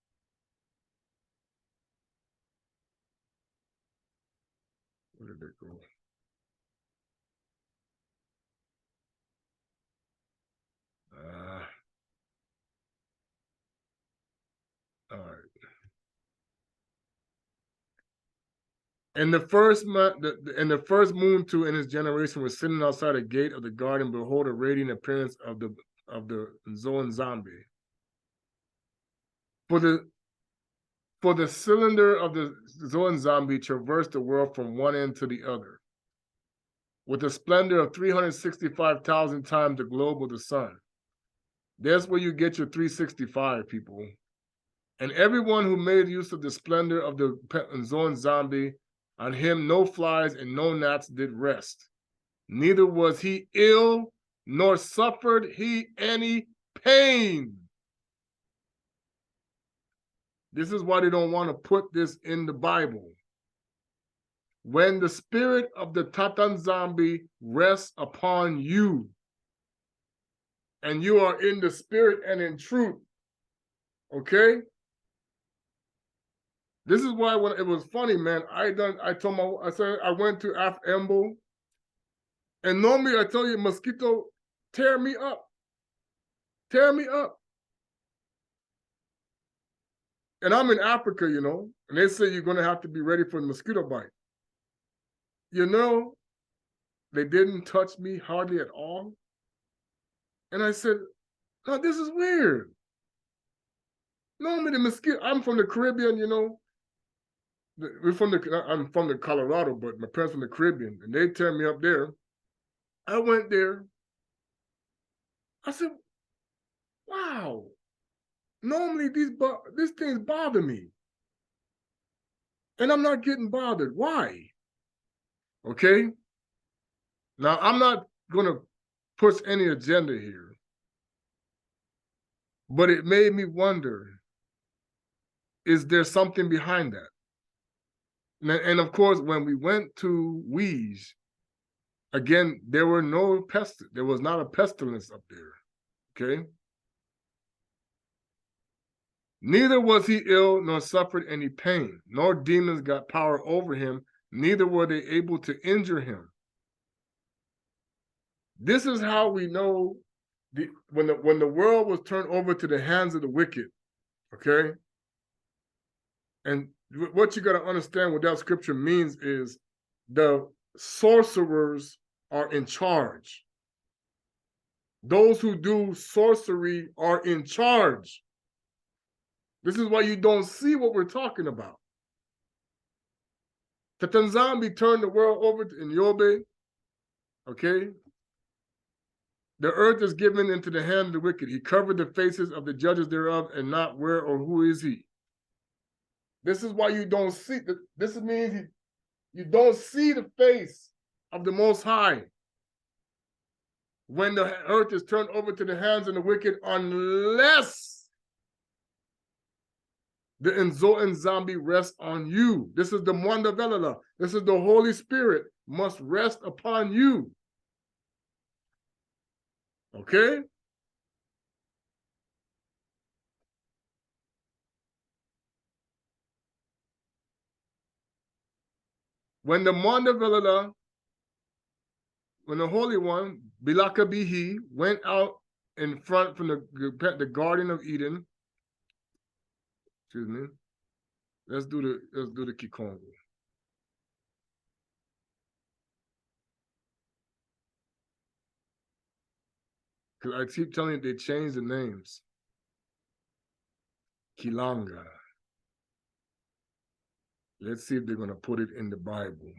Where did it go? All right. And the first moon too in his generation was sitting outside the gate of the garden. Behold, a radiant appearance of the nZambi. For the cylinder of the nZambi traversed the world from one end to the other, with a splendor of 365,000 times the globe of the sun. That's where you get your 365, people. And everyone who made use of the splendor of the nZambi, on him no flies and no gnats did rest. Neither was he ill, nor suffered he any pain. This is why they don't want to put this in the Bible. When the spirit of the Tata nZambi rests upon you, and you are in the spirit and in truth, okay? This is why when it was funny, man, I said I went to Af Embo, and normally I tell you, mosquito tear me up. Tear me up. And I'm in Africa, you know, and they say you're going to have to be ready for the mosquito bite. You know, they didn't touch me hardly at all. And I said, no, this is weird. Normally the mosquito, I'm from the Caribbean, you know. I'm from the Colorado, but my parents from the Caribbean, and they tear me up there. I went there. I said, wow. Normally these things bother me. And I'm not getting bothered. Why? Okay? Now, I'm not going to push any agenda here. But it made me wonder, is there something behind that? And of course, when we went to Weege, again, there was not a pestilence up there. Okay. Neither was he ill nor suffered any pain, nor demons got power over him, neither were they able to injure him. This is how we know when the world was turned over to the hands of the wicked, okay? And what you got to understand what that scripture means is the sorcerers are in charge. Those who do sorcery are in charge. This is why you don't see what we're talking about. Tata nZambi turned the world over in Yobe, okay? The earth is given into the hand of the wicked. He covered the faces of the judges thereof, and not where or who is he. This is why you don't see, this means you don't see the face of the Most High when the earth is turned over to the hands of the wicked, unless the nZambi rests on you. This is the Mwanda Velala. This is the Holy Spirit must rest upon you. Okay? When the Mwanda Velala, when the Holy One, Bilaka Bihi, went out in front from the Garden of Eden, excuse me, let's do the Kikongo. Because I keep telling you they changed the names. Kilanga. Let's see if they're going to put it in the Bible.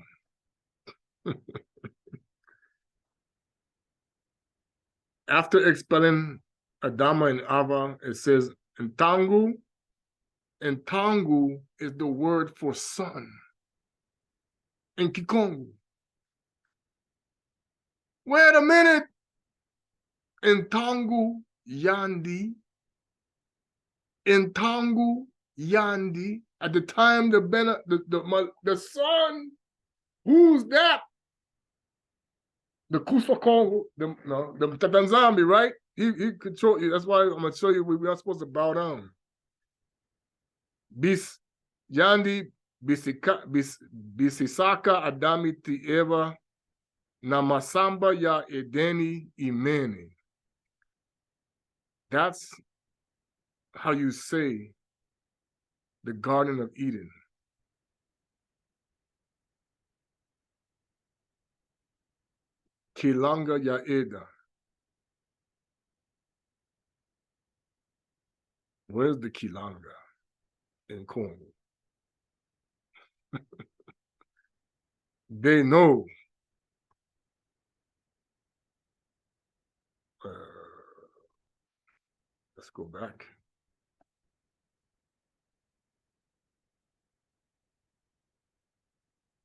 After expelling Adama and Ava, it says, Ntangu. Ntangu is the word for son in Kikongo. Wait a minute. Ntangu Yandi. Ntangu Yandi. At the time the son, who's that? The Kufa Kongo, the Tata nZambi, right? He control. That's why I'm gonna show you we are supposed to bow down. Bis Yandi Bisisaka Adami Tieva Namasamba Ya Edeni Imeni. That's how you say the Garden of Eden. Kilanga Yaeda. Where's the Kilanga in Congo? They know. Let's go back.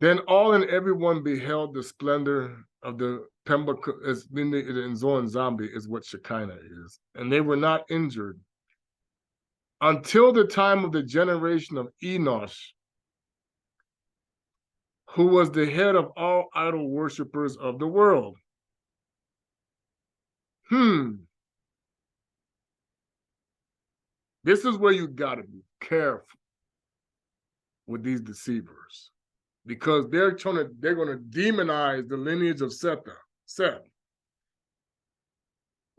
Then all and everyone beheld the splendor of the Pemba, as in nZambi is what Shekinah is. And they were not injured until the time of the generation of Enoch, who was the head of all idol worshippers of the world. This is where you gotta be careful with these deceivers, because they're gonna demonize the lineage of Seth.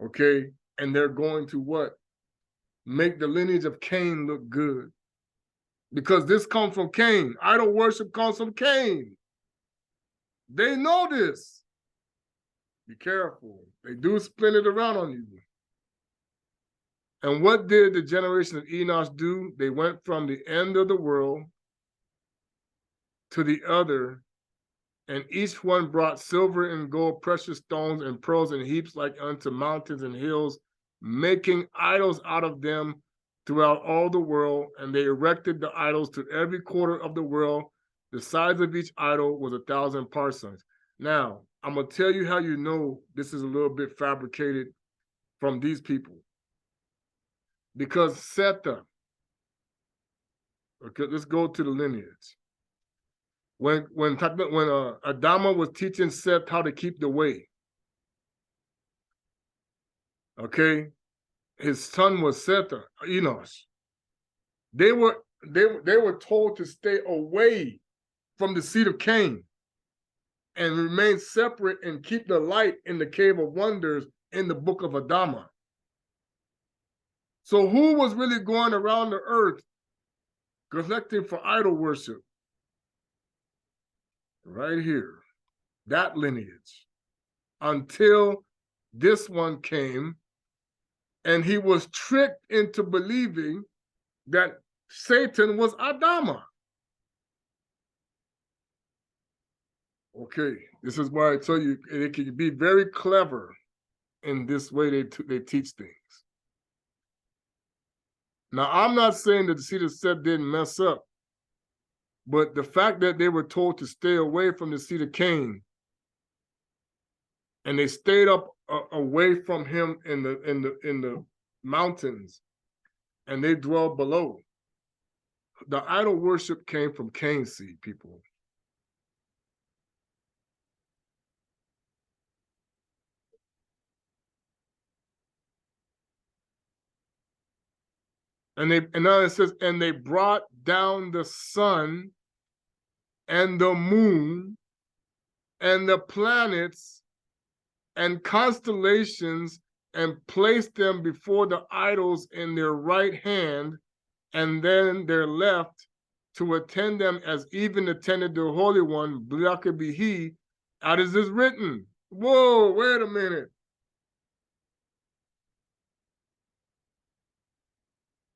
Okay, and they're going to what? Make the lineage of Cain look good. Because this comes from Cain. Idol worship comes from Cain. They know this. Be careful. They do spin it around on you. And what did the generation of Enoch do? They went from the end of the world to the other, and each one brought silver and gold, precious stones and pearls in heaps like unto mountains and hills, making idols out of them throughout all the world. And they erected the idols to every quarter of the world. The size of each idol was 1,000 parsangs. Now, I'm going to tell you how you know this is a little bit fabricated from these people. Because Seta, okay, let's go to the lineage. when Adama was teaching Seth how to keep the way, okay, his son was Seth, Enoch. They were told to stay away from the seed of Cain and remain separate and keep the light in the cave of wonders in the book of Adama. So who was really going around the earth collecting for idol worship? Right here, that lineage, until this one came and he was tricked into believing that Satan was Adama. Okay, this is why I tell you it can be very clever in this way they teach things. Now, I'm not saying that the seed of Seth didn't mess up, but the fact that they were told to stay away from the seed of Cain, and they stayed up away from him in the mountains, and they dwelled below. The idol worship came from Cain's seed, people. And now it says, and they brought down the sun and the moon and the planets and constellations and placed them before the idols in their right hand, and then their left, to attend them as even attended the Holy One, blessed be he, as is written. Whoa, wait a minute.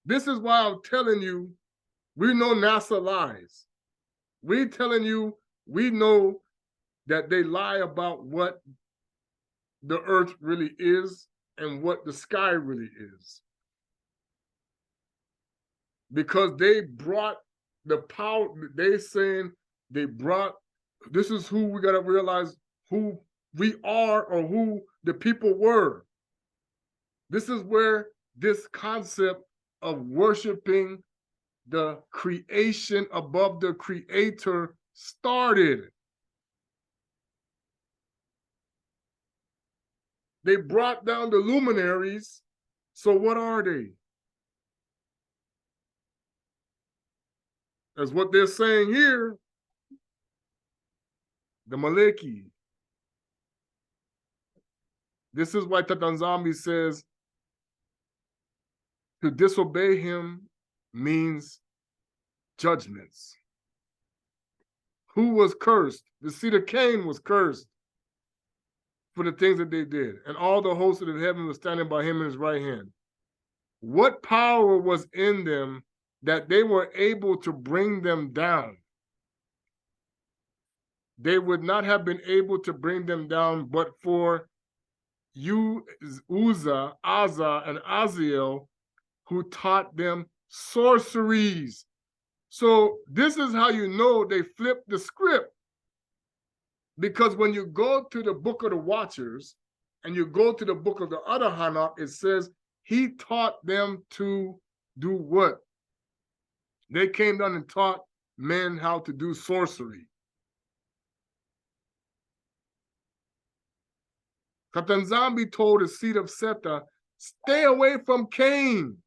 This is why I'm telling you, we know NASA lies. We telling you, we know that they lie about what the earth really is and what the sky really is. Because they brought the power, they saying they brought, this is who we got to realize who we are or who the people were. This is where this concept of worshiping the creation above the creator started. They brought down the luminaries. So what are they? As what they're saying here, the Maleki. This is why Tata nZambi says to disobey him means judgments. Who was cursed? The seed of Cain was cursed for the things that they did. And all the hosts of the heaven were standing by him in his right hand. What power was in them that they were able to bring them down? They would not have been able to bring them down but for Uzzah, Azza, and Aziel, who taught them sorceries. So this is how you know they flipped the script. Because when you go to the book of the Watchers and you go to the book of the other Hanoka, it says he taught them to do what? They came down and taught men how to do sorcery. Tata nZambi told the seed of Seth, stay away from Cain.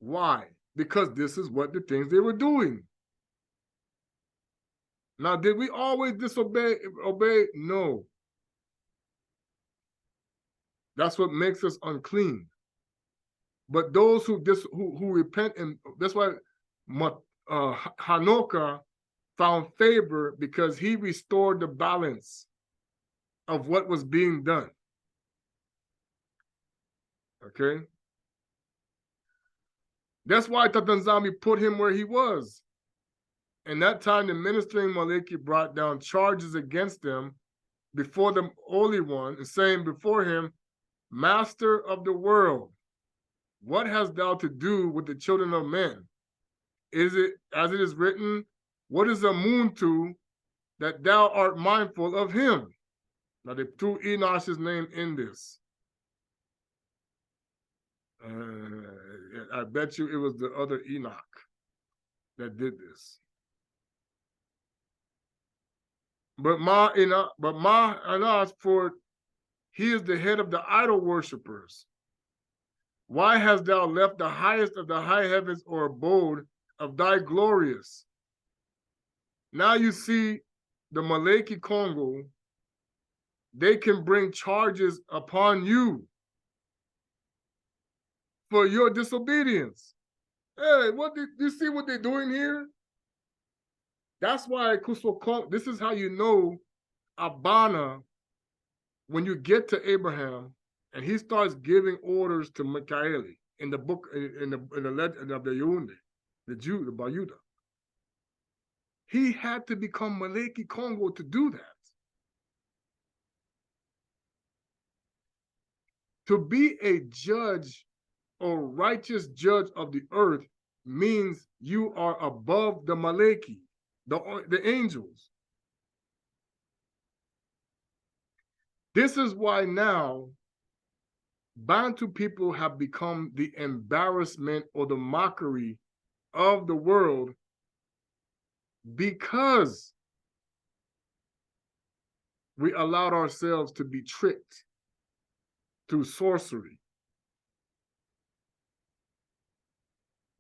Why? Because this is what the things they were doing. Now, did we always disobey? No. That's what makes us unclean. But those who repent, and that's why Hanoka found favor, because he restored the balance of what was being done. Okay? That's why Tata nZambi put him where he was. And that time, the ministering Maleki brought down charges against them before the Holy One, and saying before him, Master of the world, what hast thou to do with the children of men? Is it, as it is written, what is a moon to that thou art mindful of him? Now, they threw Enoch's name in this. I bet you it was the other Enoch that did this. But Ma for he is the head of the idol worshippers. Why hast thou left the highest of the high heavens or abode of thy glorious? Now you see the Moloch Kongo, they can bring charges upon you for your disobedience. Hey, what do you see what they're doing here? That's why this is how you know Abana, when you get to Abraham and he starts giving orders to Michael in the book, in the legend of the Yunde, the Jew, the Bayuda. He had to become Moloch Kongo to do that. To be a judge or righteous judge of the earth means you are above the Moloch, the angels. This is why now Bantu people have become the embarrassment or the mockery of the world, because we allowed ourselves to be tricked through sorcery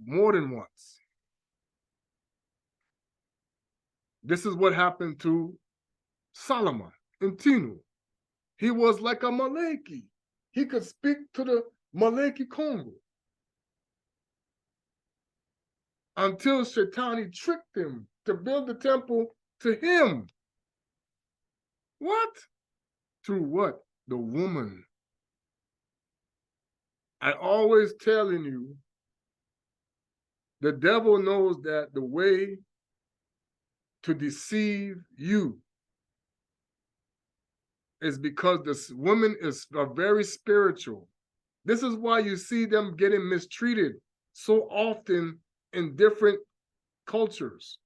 more than once. This is what happened to Salama in Tinu. He was like a Moloch. He could speak to the Moloch Kongo until Shaitani tricked him to build the temple to him. What? Through what? The woman. I always telling you, the devil knows that the way to deceive you is because this woman is very spiritual. This is why you see them getting mistreated so often in different cultures.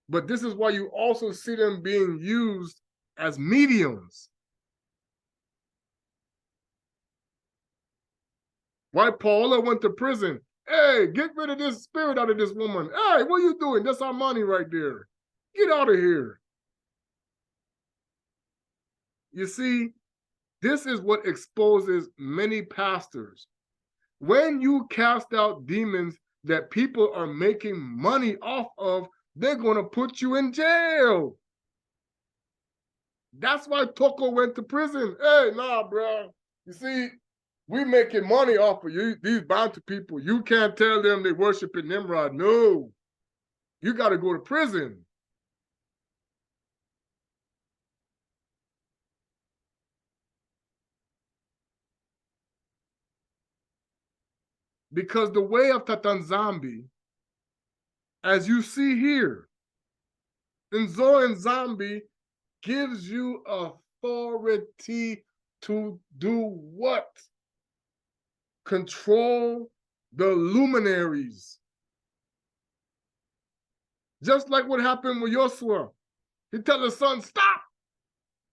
But this is why you also see them being used as mediums. Why Paula went to prison. Hey, get rid of this spirit out of this woman. Hey, what are you doing? That's our money right there. Get out of here. You see, this is what exposes many pastors. When you cast out demons that people are making money off of, they're going to put you in jail. That's why Toko went to prison. Hey, nah, bro. You see, we making money off of you, these Bantu people. You can't tell them they worshiping Nimrod. No. You got to go to prison. Because the way of Tata nZambi, as you see here, nZambi gives you authority to do what? Control the luminaries. Just like what happened with Yosua. He tell the sun, stop.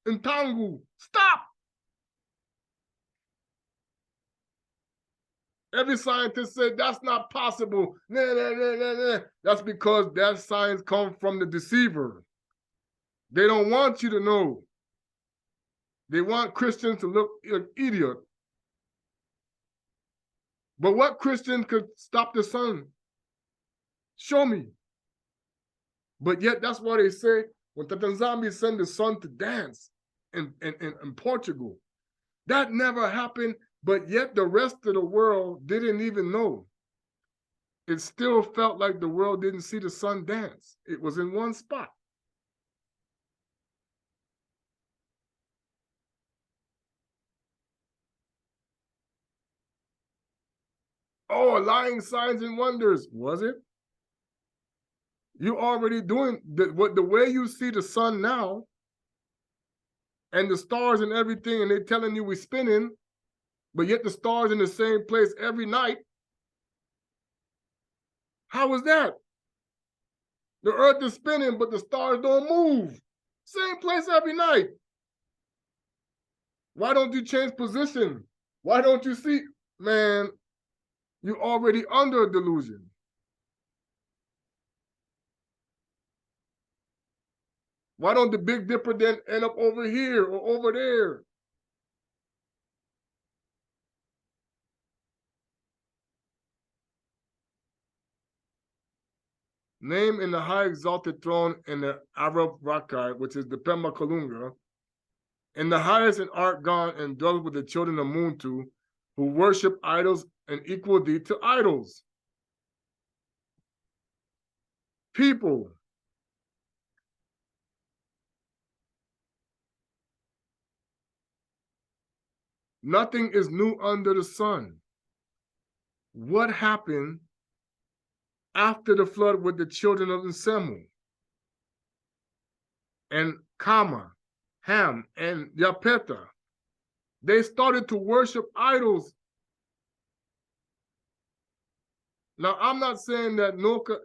In Tangu, stop. Every scientist said that's not possible. Nah, nah, nah, nah, nah. That's because that science comes from the deceiver. They don't want you to know. They want Christians to look like idiot. But what Christian could stop the sun? Show me. But yet that's why they say when Tata nZambi sent the sun to dance in Portugal, that never happened, but yet the rest of the world didn't even know. It still felt like the world didn't see the sun dance. It was in one spot. Oh, lying signs and wonders. Was it? You already doing the way you see the sun now and the stars and everything, and they're telling you we're spinning, but yet the stars in the same place every night. How is that? The earth is spinning, but the stars don't move. Same place every night. Why don't you change position? Why don't you see? Man, you're already under a delusion. Why don't the Big Dipper then end up over here or over there? Name in the high exalted throne in the Arab Rakai, which is the Pemba Kalunga, and the highest in art gone and dwells with the children of Muntu, who worship idols and equal deed to idols. People, nothing is new under the sun. What happened after the flood with the children of Nsemu and Kama, Ham, and Yapeta? They started to worship idols. Now, I'm not saying that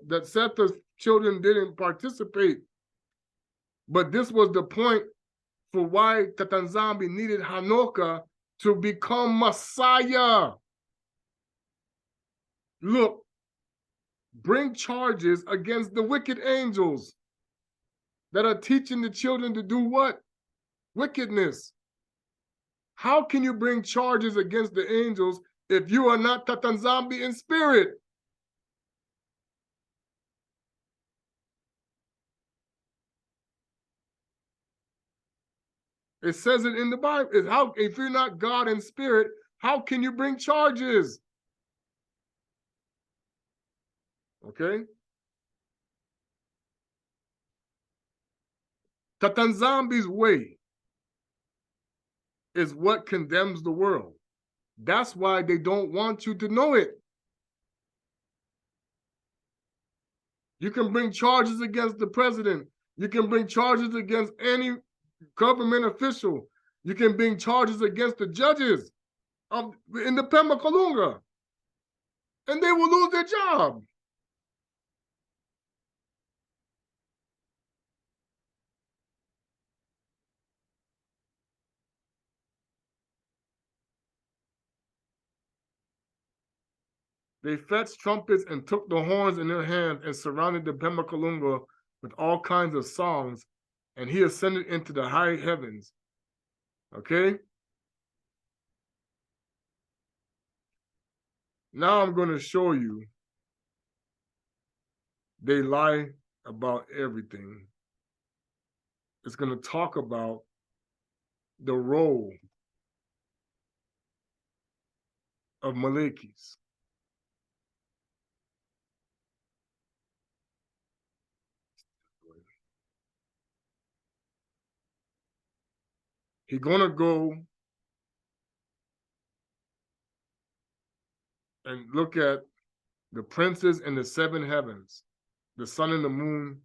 that Seth's children didn't participate, but this was the point for why Tata nZambi needed Hanoka to become Messiah. Look, bring charges against the wicked angels that are teaching the children to do what? Wickedness. How can you bring charges against the angels if you are not Tata nZambi in spirit? It says it in the Bible. If you're not God in spirit, how can you bring charges? Okay? Tata nZambi's way is what condemns the world. That's why they don't want you to know it. You can bring charges against the president. You can bring charges against any government official. You can bring charges against the judges in the Pemba Kalunga, and they will lose their job. They fetched trumpets and took the horns in their hands and surrounded the Pemba Kalunga with all kinds of songs, and he ascended into the high heavens. Okay? Now I'm going to show you they lie about everything. It's going to talk about the role of Malekis. He's going to go and look at the princes in the seven heavens, the sun and the moon.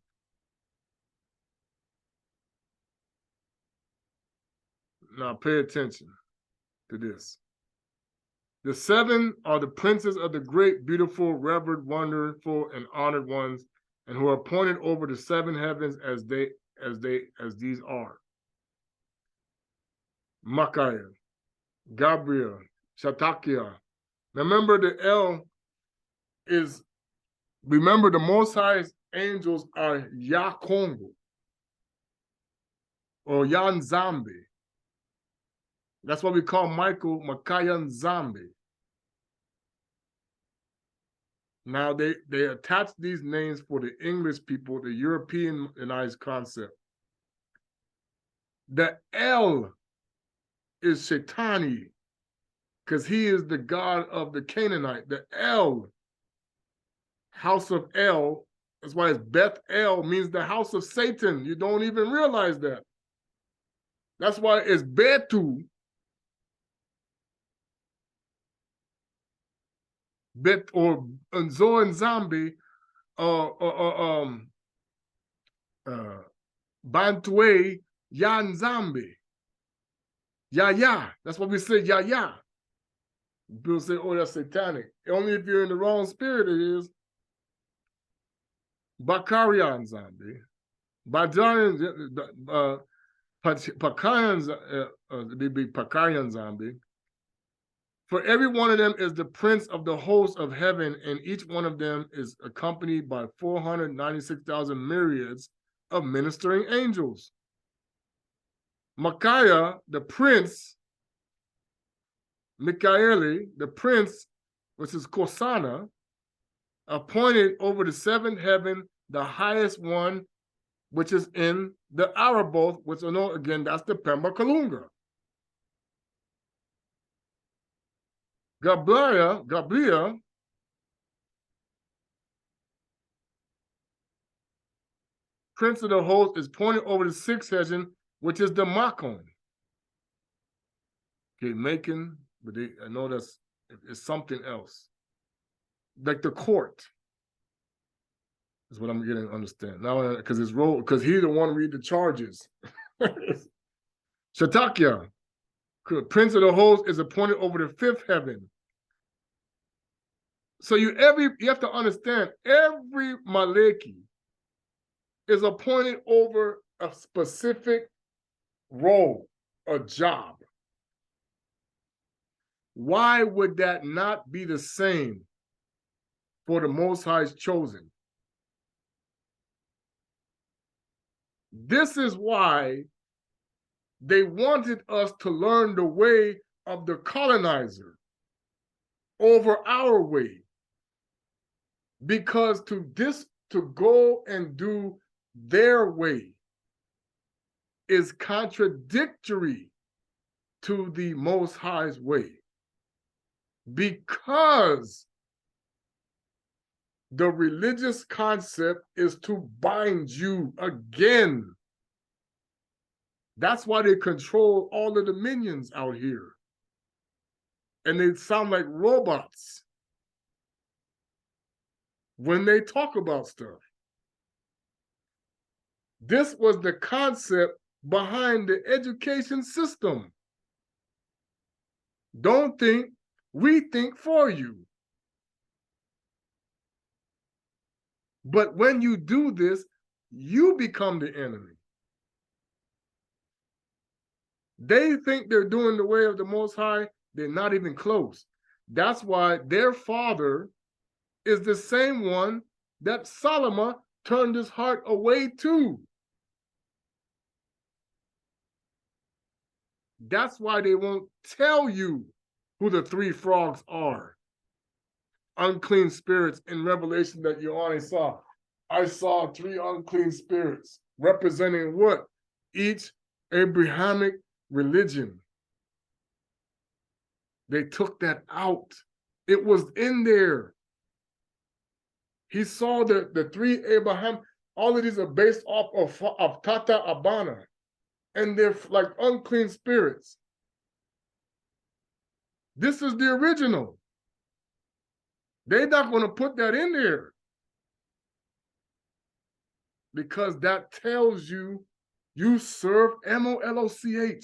Now pay attention to this. The seven are the princes of the great, beautiful, revered, wonderful, and honored ones, and who are appointed over the seven heavens as these are: Michael, Gabriel, Shatakia. Remember, the L is, remember, the Most High's angels are Ya Kongo or nZambi. That's why we call Michael nZambi. Now, they attach these names for the English people, the Europeanized concept. The L is Shaitani, because he is the god of the Canaanite. The El, house of El, that's why it's Beth El, means the house of Satan. You don't even realize that. That's why it's Betu. Bet or Nzo nZambi, Bantue Ya nZambi. Ya. That's what we say, Ya. People say, oh, that's satanic. Only if you're in the wrong spirit, it is. Bakaria nZambi. Bajan, Pakayan nZambi. For every one of them is the prince of the host of heaven, and each one of them is accompanied by 496,000 myriads of ministering angels. Micaiah, the prince, Michaeli, the prince, which is Kosana, appointed over the seventh heaven, the highest one, which is in the Araboth, which I know again, that's the Pemba Kalunga. Gabriel, prince of the host, is pointed over the sixth heaven, which is the Makon. Okay, Macon, but I know it's something else. Like the court is what I'm getting to understand. Now, because he's the one read the charges. Shatakya, prince of the host, is appointed over the fifth heaven. So you have to understand, every Maleki is appointed over a specific role, a job. Why would that not be the same for the Most High's chosen? This is why they wanted us to learn the way of the colonizer over our way. Because to go and do their way is contradictory to the Most High's way. Because the religious concept is to bind you again. That's why they control all of the minions out here. And they sound like robots when they talk about stuff. This was the concept behind the education system. Don't think, we think for you. But when you do this, you become the enemy. They think they're doing the way of the Most High. They're not even close. That's why their father is the same one that Salama turned his heart away to. That's why they won't tell you who the three frogs are. Unclean spirits in Revelation that you already saw. I saw three unclean spirits representing what? Each Abrahamic religion. They took that out. It was in there. He saw the three Abraham, all of these are based off of Tata Abana. And they're like unclean spirits. This is the original. They're not going to put that in there. Because that tells you serve Moloch.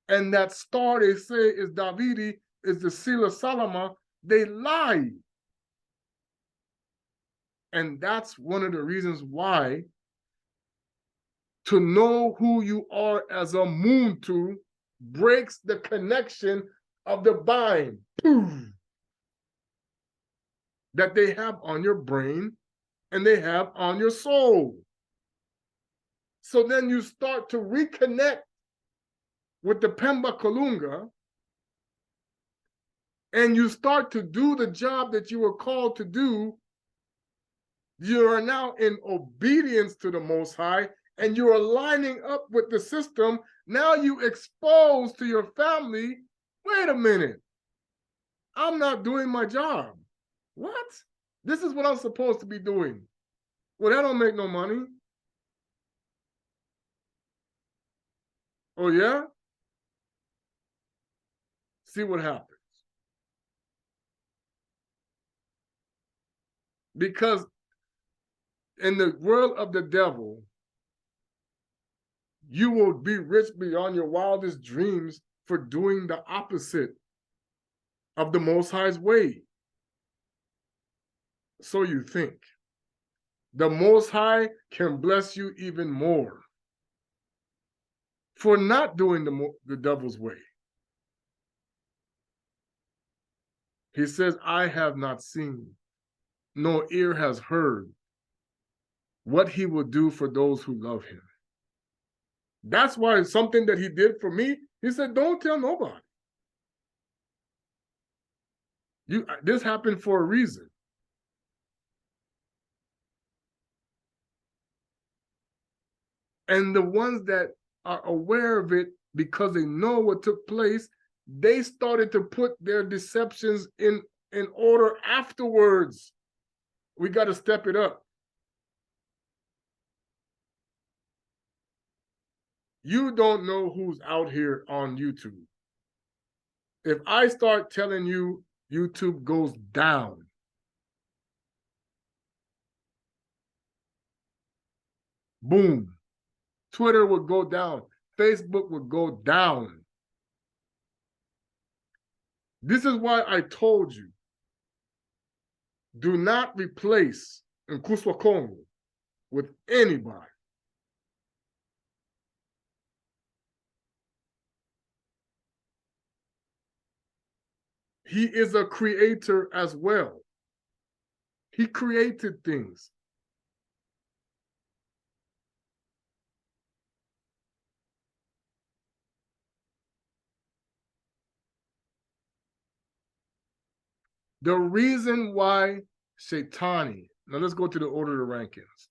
And that star they say is Davidi, is the seal of Salama. They lie. And that's one of the reasons why to know who you are as a Muntu breaks the connection of the bind that they have on your brain and they have on your soul. So then you start to reconnect with the Pemba Kalunga and you start to do the job that you were called to do. You are now in obedience to the Most High and you are lining up with the system. Now you expose to your family, wait a minute, I'm not doing my job. What? This is what I'm supposed to be doing. Well, that don't make no money. Oh, yeah? See what happens. Because in the world of the devil, you will be rich beyond your wildest dreams for doing the opposite of the Most High's way. So you think. The Most High can bless you even more for not doing the devil's way. He says, I have not seen, nor ear has heard what he will do for those who love him. That's why something that he did for me, he said, don't tell nobody. This happened for a reason. And the ones that are aware of it because they know what took place, they started to put their deceptions in order afterwards. We got to step it up. You don't know who's out here on YouTube. If I start telling you YouTube goes down, boom, Twitter would go down, Facebook would go down. This is why I told you, do not replace Mfumu Kongo with anybody. He is a creator as well. He created things. The reason why Shaitani, now let's go to the order of the rankings.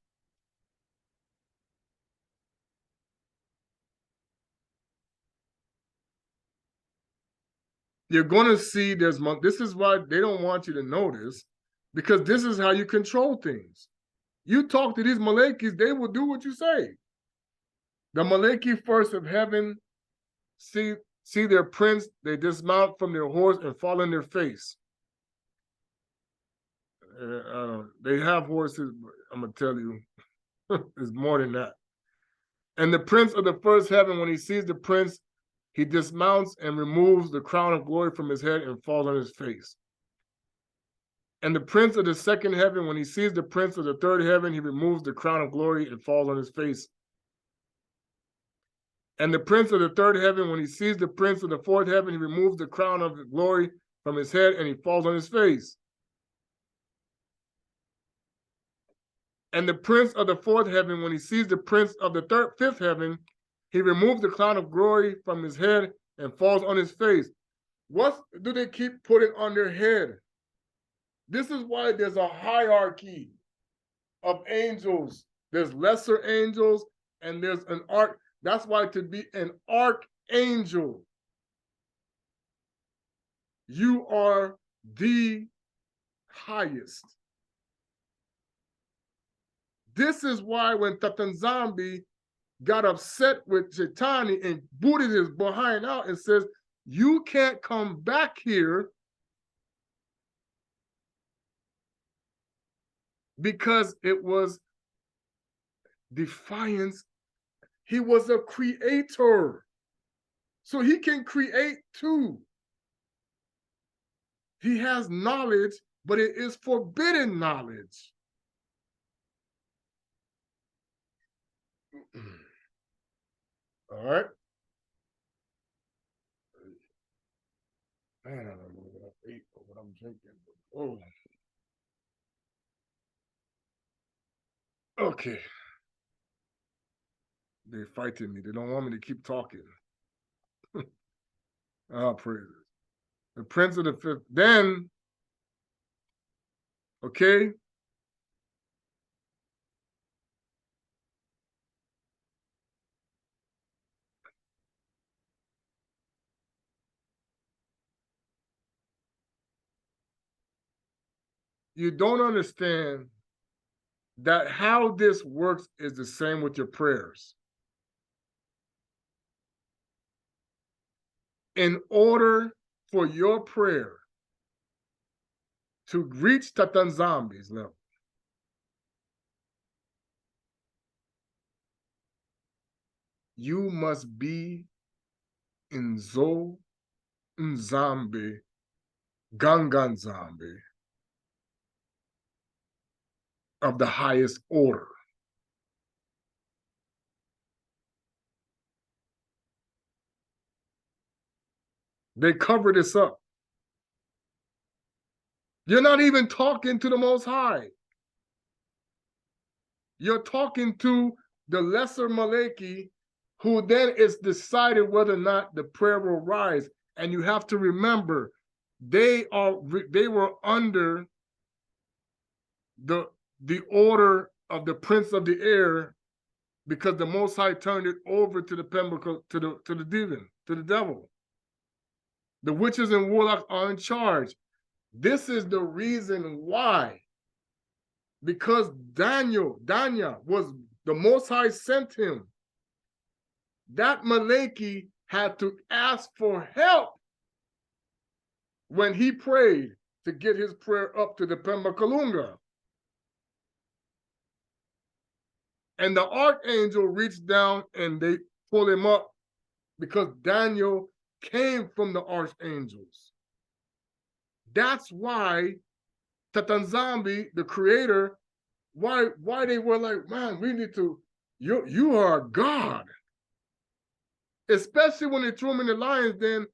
You're going to see this is why they don't want you to know this, because this is how you control things. You talk to these Malekis, they will do what you say. The Maleki first of heaven see their prince, they dismount from their horse and fall in their face. They have horses, but I'm going to tell you, it's more than that. And the prince of the first heaven, when he sees the prince, he dismounts and removes the crown of glory from his head and falls on his face. And the prince of the second heaven, when he sees the prince of the third heaven, he removes the crown of glory and falls on his face. And the prince of the third heaven, when he sees the prince of the fourth heaven, he removes the crown of glory from his head and he falls on his face. And the prince of the fourth heaven, when he sees the prince of the fifth heaven, he removes the crown of glory from his head and falls on his face. What do they keep putting on their head? This is why there's a hierarchy of angels. There's lesser angels and there's an arch. That's why to be an archangel, you are the highest. This is why when Tata nZambi got upset with Shaitani and booted his behind out and says, you can't come back here because it was defiance. He was a creator. So he can create too. He has knowledge, but it is forbidden knowledge. All right. Man, I don't know what I ate or what I'm drinking. Oh. Okay. They're fighting me. They don't want me to keep talking. Ah, praise it. The prince of the fifth. Then, okay, you don't understand that how this works is the same with your prayers. In order for your prayer to reach Tata nZambi's level, you must be in nZambi, Gangan Zambi of the highest order. They cover this up. You're not even talking to the Most High. You're talking to the lesser Malachi, who then is decided whether or not the prayer will rise. And you have to remember, they were under the order of the prince of the air, because the Most High turned it over to the devil. The witches and warlocks are in charge. This is the reason why. Because Daniel was the Most High sent him. That Malachi had to ask for help when he prayed to get his prayer up to the Pemba Kalunga. And the archangel reached down and they pulled him up, because Daniel came from the archangels. That's why Tata nZambi, the creator, why they were like, man, we need to, you are God. Especially when they threw him in the lion's den,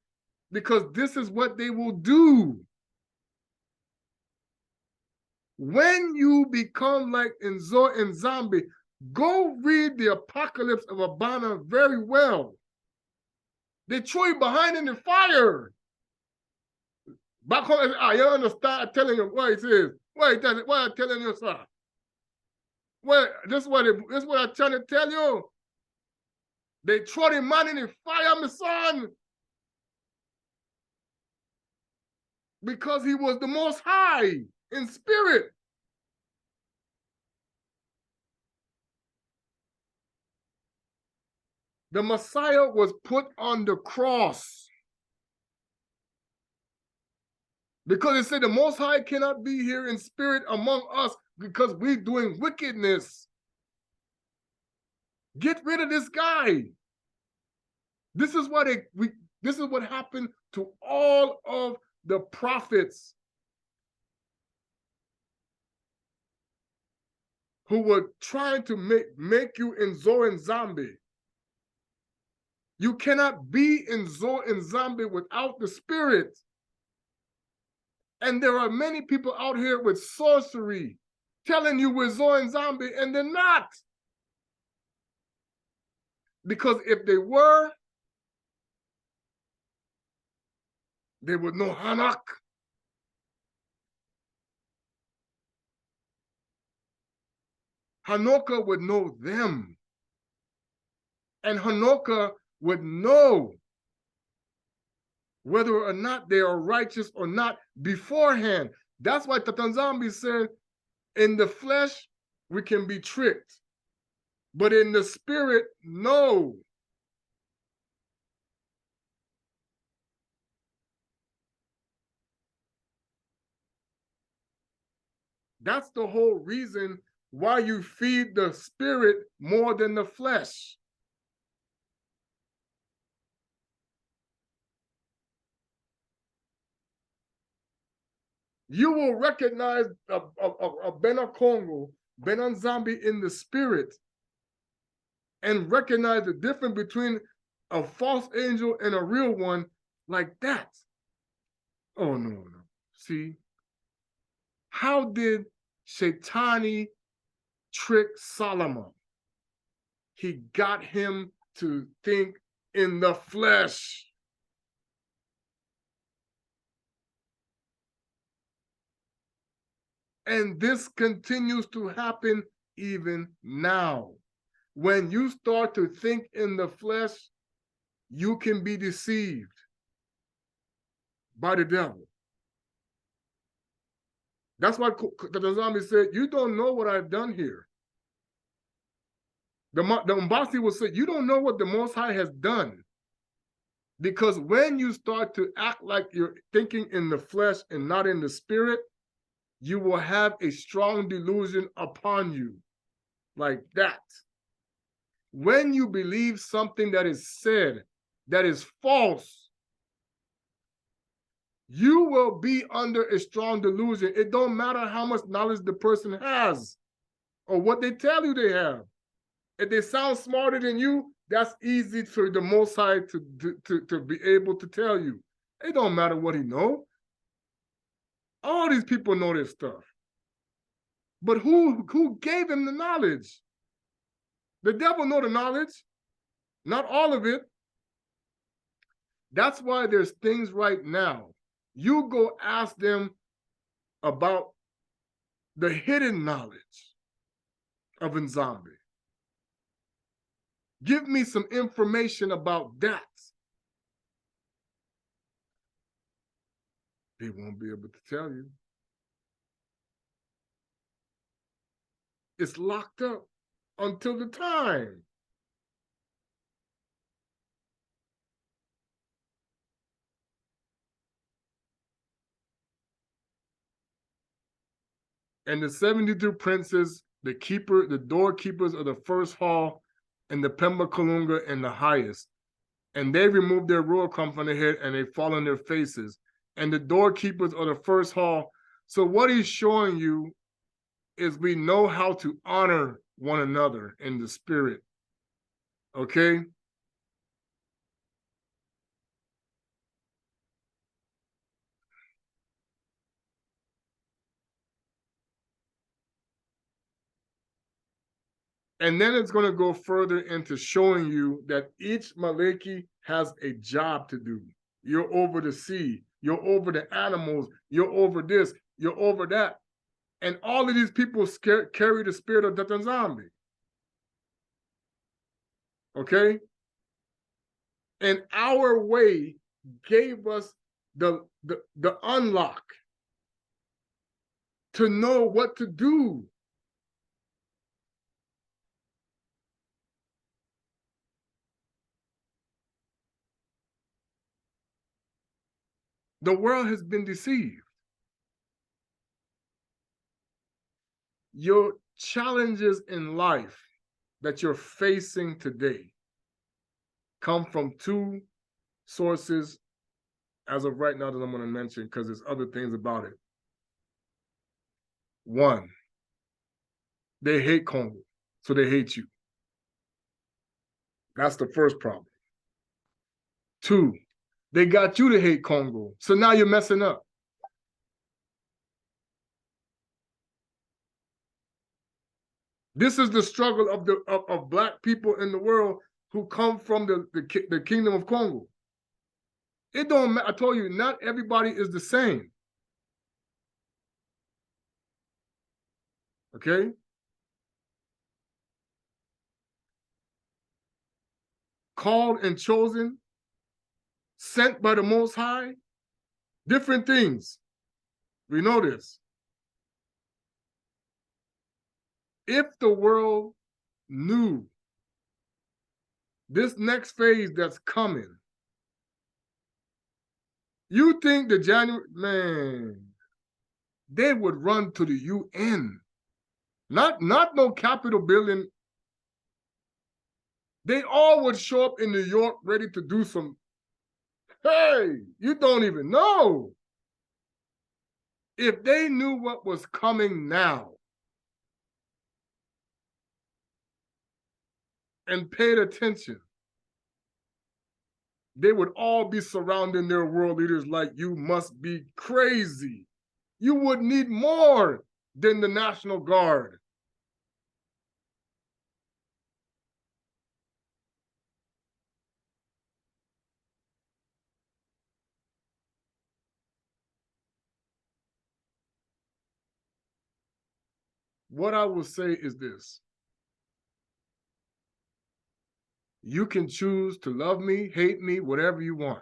because this is what they will do. When you become like nZambi, go read the Apocalypse of Abana very well. They throw you behind in the fire. Back home, you understand telling you what it is. What I'm telling you, sir. This is what I'm trying to tell you. They throw the man in the fire, my son. Because he was the Most High in spirit. The Messiah was put on the cross. Because it said the Most High cannot be here in spirit among us because we're doing wickedness. Get rid of this guy. This is what happened to all of the prophets who were trying to make you nZambi. You cannot be nZambi without the spirit. And there are many people out here with sorcery telling you we're nZambi, and they're not. Because if they were, they would know Hanoka. Hanoka would know them. And Hanoka would know whether or not they are righteous or not beforehand. That's why Tata nZambi said, in the flesh, we can be tricked. But in the spirit, no. That's the whole reason why you feed the spirit more than the flesh. You will recognize a Kongo, nZambi in the spirit, and recognize the difference between a false angel and a real one like that. Oh, no. See? How did Shaitani trick Salama? He got him to think in the flesh. And this continues to happen even now. When you start to think in the flesh, you can be deceived by the devil. That's why the nZambi said, you don't know what I've done here. The Mbasi will say, you don't know what the Most High has done. Because when you start to act like you're thinking in the flesh and not in the spirit, you will have a strong delusion upon you like that. When you believe something that is said that is false, you will be under a strong delusion. It don't matter how much knowledge the person has or what they tell you they have. If they sound smarter than you, that's easy for the Most High to be able to tell you. It don't matter what he knows. All these people know this stuff. But who gave him the knowledge? The devil know the knowledge, not all of it. That's why there's things right now. You go ask them about the hidden knowledge of nZambi. Give me some information about that. They won't be able to tell you. It's locked up until the time. And the 72 princes, the doorkeepers of the first hall, and the Pemba Kalunga and the highest. And they remove their royal crown from their head and they fall on their faces. And the doorkeepers of the first hall. So what he's showing you is we know how to honor one another in the spirit. Okay? And then it's going to go further into showing you that each Maleki has a job to do. You're over the sea. You're over the animals. You're over this. You're over that. And all of these people carry the spirit of Tata nZambi. Okay? And our way gave us the unlock to know what to do. The world has been deceived. Your challenges in life that you're facing today come from two sources as of right now that I'm going to mention, because there's other things about it. One, they hate Congo, so they hate you. That's the first problem. Two, they got you to hate Congo, so now you're messing up. This is the struggle of Black people in the world who come from the kingdom of Congo. It don't matter. I told you, not everybody is the same. Okay? Called and chosen, sent by the Most High, different things. We know this. If the world knew this next phase that's coming, you think the January, man, they would run to the UN. Not no Capitol building. They all would show up in New York ready to do some, hey, you don't even know. If they knew what was coming now and paid attention, they would all be surrounding their world leaders like, you must be crazy. You would need more than the National Guard. What I will say is this. You can choose to love me, hate me, whatever you want.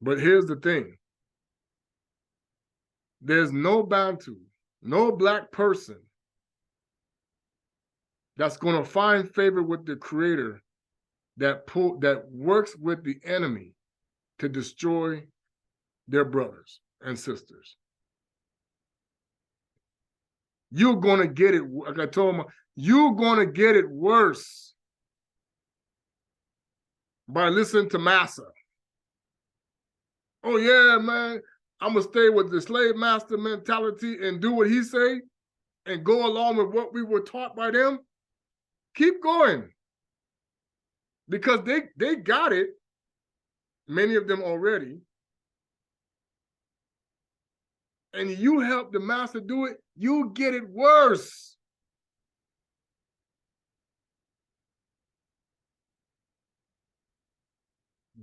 But here's the thing. There's no Bantu, no Black person that's going to find favor with the Creator that works with the enemy to destroy their brothers and sisters. You're going to get it, like I told them, you're going to get it worse by listening to Massa. Oh yeah, man, I'm going to stay with the slave master mentality and do what he say and go along with what we were taught by them. Keep going. Because they got it, many of them already. and you help the master do it, you get it worse.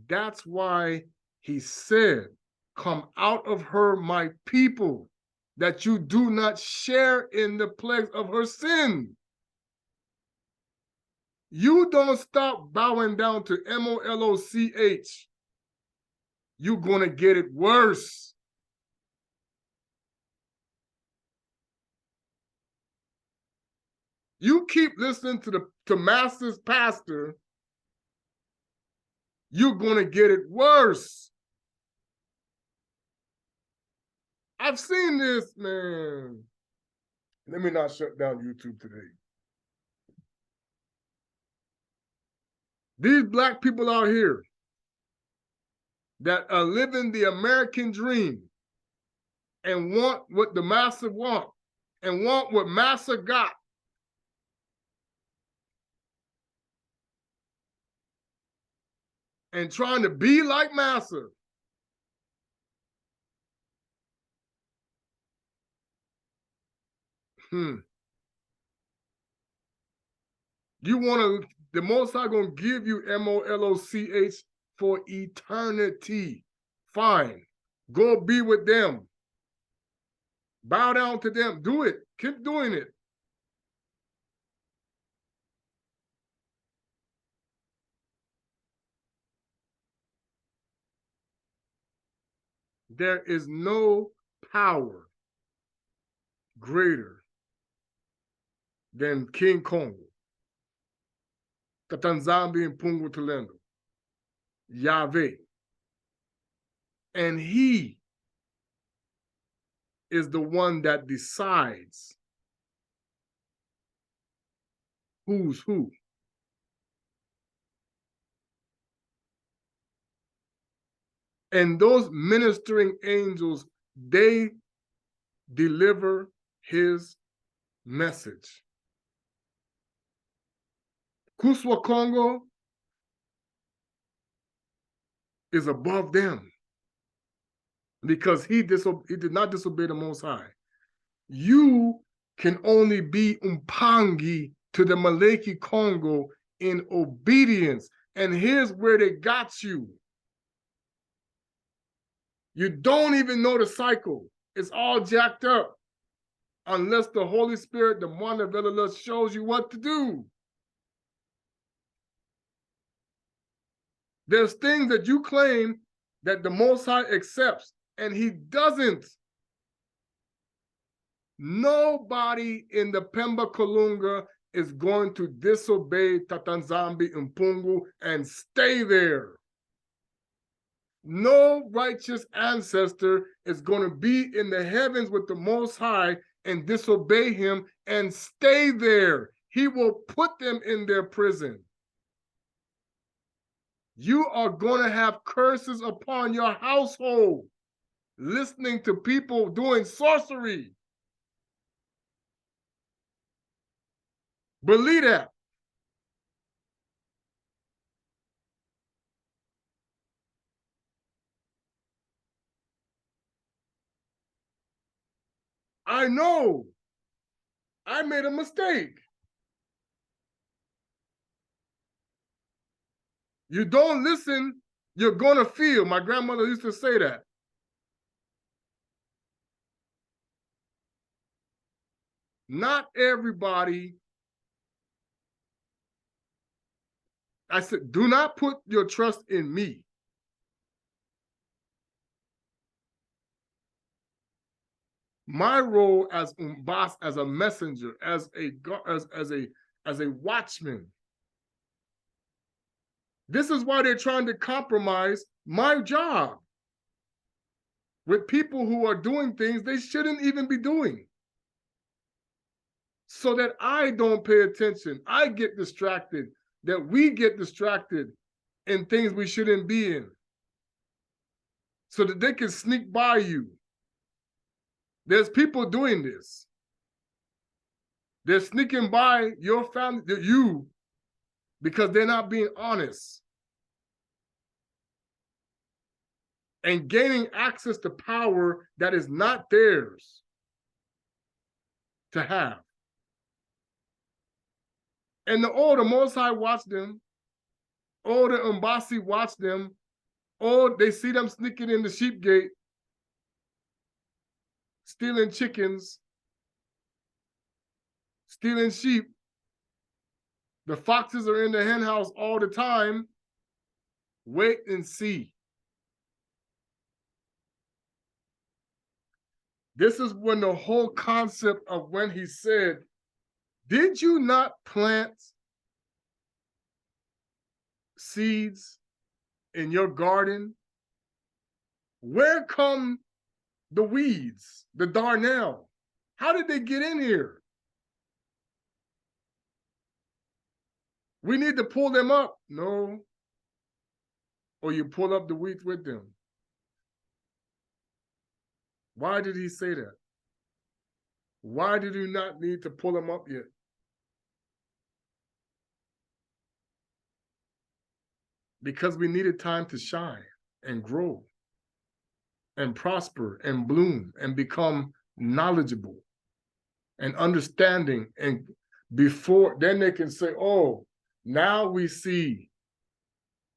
That's why he said, come out of her, my people, that you do not share in the plagues of her sin. You don't stop bowing down to Moloch, you're going to get it worse. You keep listening to master's pastor, you're going to get it worse. I've seen this, man. Let me not shut down YouTube today. These black people out here that are living the American dream and want what the master want and want what master got. And trying to be like master. You want to, the Most High going to give you Moloch for eternity. Fine. Go be with them. Bow down to them. Do it. Keep doing it. There is no power greater than King Kongo, Tata nZambi and Mfumu Yave. And he is the one that decides who's who. And those ministering angels, they deliver his message. Kuswa Kongo is above them because he did not disobey the Most High. You can only be umpangi to the Maleki Kongo in obedience. And here's where they got you. You don't even know the cycle. It's all jacked up. Unless the Holy Spirit, the Mwana shows you what to do. There's things that you claim that the Most High accepts, and he doesn't. Nobody in the Pemba Kalunga is going to disobey Tata nZambi and Mpungu and stay there. No righteous ancestor is going to be in the heavens with the Most High and disobey him and stay there. He will put them in their prison. You are going to have curses upon your household, listening to people doing sorcery. Believe that. I know. I made a mistake. You don't listen, you're going to feel. My grandmother used to say that. Not everybody. I said, do not put your trust in me. My role as Umbas, as a messenger, as a watchman. This is why they're trying to compromise my job with people who are doing things they shouldn't even be doing. So that I don't pay attention. I get distracted, that we get distracted in things we shouldn't be in. So that they can sneak by you. There's people doing this. They're sneaking by your family, you, because they're not being honest. and gaining access to power that is not theirs to have. And the Most High watched them. The Mbasi watched them. They see them sneaking in the sheep gate, stealing chickens, stealing sheep. The foxes are in the hen house all the time. Wait and see. This is when the whole concept of when he said, did you not plant seeds in your garden? Where come the weeds, the darnel? How did they get in here? We need to pull them up. No. Or you pull up the weeds with them. Why did he say that? Why did you not need to pull them up yet? Because we needed time to shine and grow and prosper and bloom and become knowledgeable and understanding. And before, then they can say, oh, now we see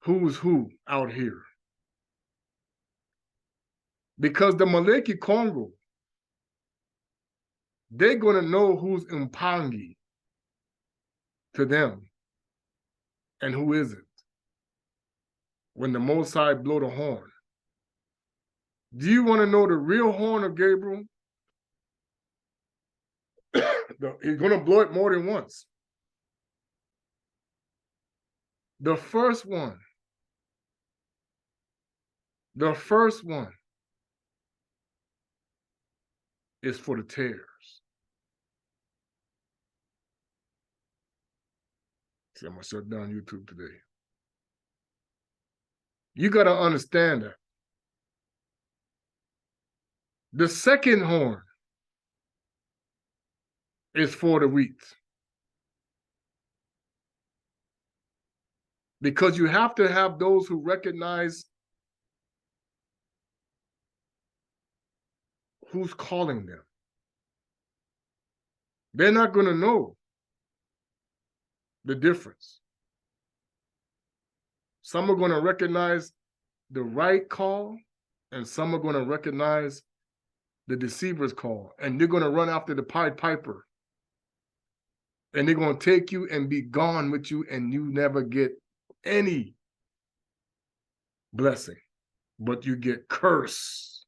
who's who out here. Because the Maleki Kongo, they're going to know who's Mpangi to them and who isn't when the Most High blow the horn. Do you want to know the real horn of Gabriel? He's going to blow it more than once. The first one is for the tares. See, I'm going to shut down YouTube today. You got to understand that. The second horn is for the wheat. Because you have to have those who recognize who's calling them. They're not going to know the difference. Some are going to recognize the right call, and some are going to recognize the deceiver's call, and they're going to run after the Pied Piper, and they're going to take you and be gone with you, and you never get any blessing, but you get curse,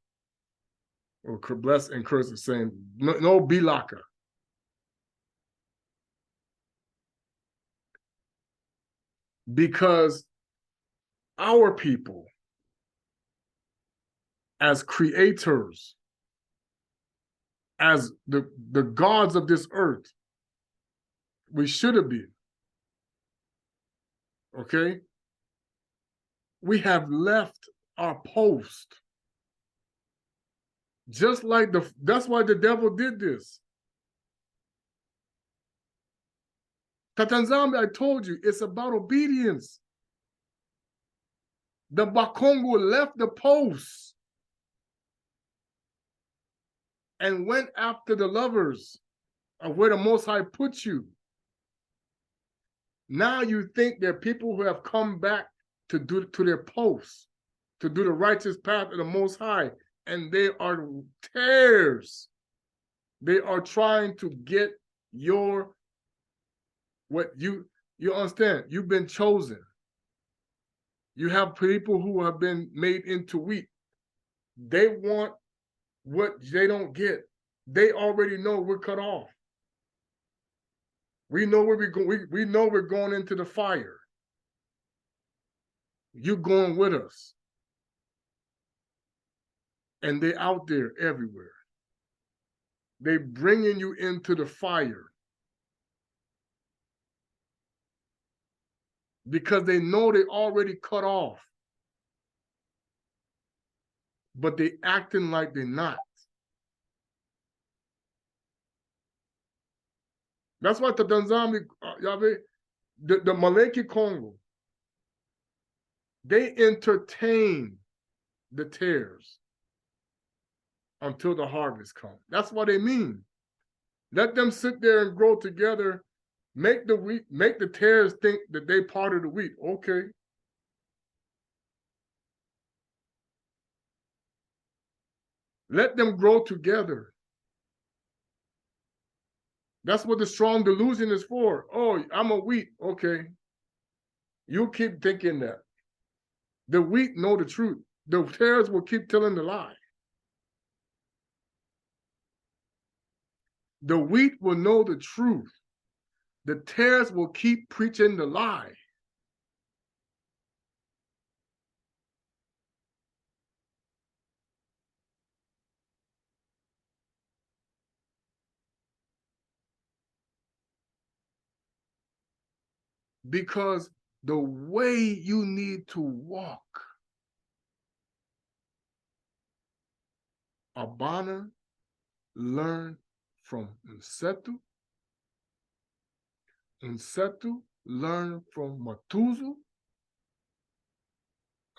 or bless and curse the same. No bilaka. Because our people, as creators, as the gods of this earth, we should have been, okay? We have left our post. Just like that's why the devil did this. Tata nZambi, I told you, it's about obedience. The Bakongo left the post and went after the lovers of where the Most High put you. Now you think there are people who have come back to do to their posts, to do the righteous path of the Most High, and they are tares. They are trying to get what you understand. You've been chosen. You have people who have been made into wheat. They want what they don't get. They already know we're cut off. We know where we know we're going into the fire. You're going with us. And they're out there everywhere. They're bringing you into the fire. Because they know they already cut off. But they acting like they're not. That's why the nZambi, the Maleki Kongo, they entertain the tares until the harvest comes. That's what they mean. Let them sit there and grow together. Make the tares think that they part of the wheat. Okay. Let them grow together. That's what the strong delusion is for. Oh, I'm a wheat. Okay. You keep thinking that. The wheat know the truth. The tares will keep telling the lie. The wheat will know the truth. The tares will keep preaching the lie. Because the way you need to walk, Abana learned from Nsetu. Nsetu learned from Matuzu.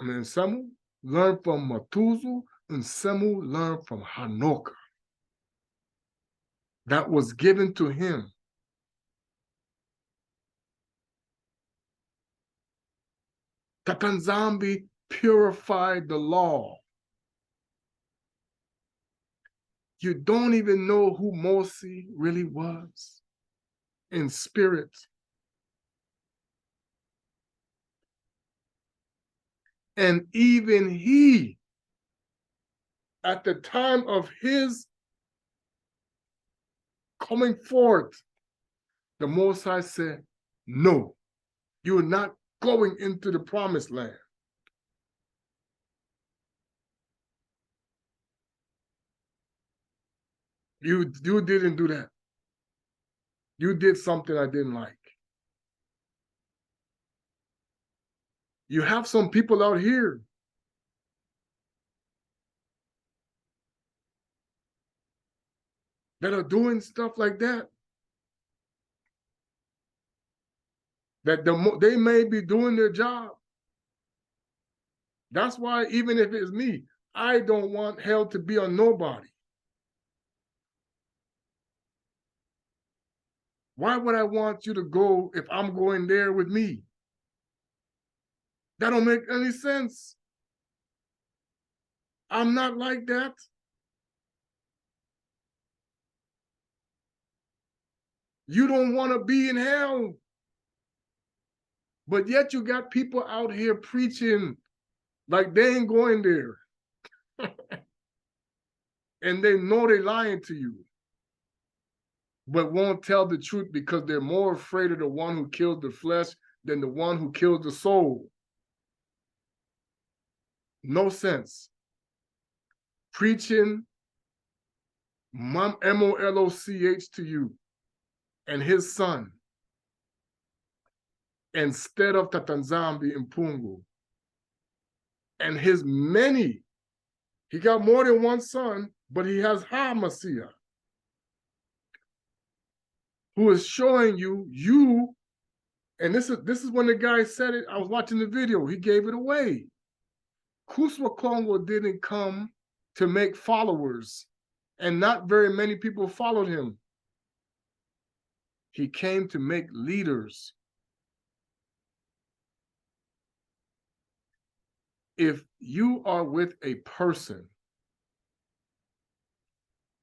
Nsemu learned from Matuzu. Nsemu learned from Hanoka. That was given to him. Tata nZambi purified the law. You don't even know who Mosi really was in spirit. And even he, at the time of his coming forth, the Most High said, no, you're not going into the promised land. You didn't do that. You did something I didn't like. You have some people out here that are doing stuff like that. That they may be doing their job. That's why even if it's me, I don't want hell to be on nobody. Why would I want you to go if I'm going there with me? That don't make any sense. I'm not like that. You don't want to be in hell. But yet you got people out here preaching like they ain't going there. And they know they're lying to you, but won't tell the truth because they're more afraid of the one who killed the flesh than the one who killed the soul. No sense. Preaching Moloch to you and his son instead of Tata nZambi and Pungu and his many. He got more than one son, but he has Messiah, who is showing you, and this is when the guy said it. I was watching the video. He gave it away. Kuswa Kongo didn't come to make followers, and not very many people followed him. He came to make leaders. If you are with a person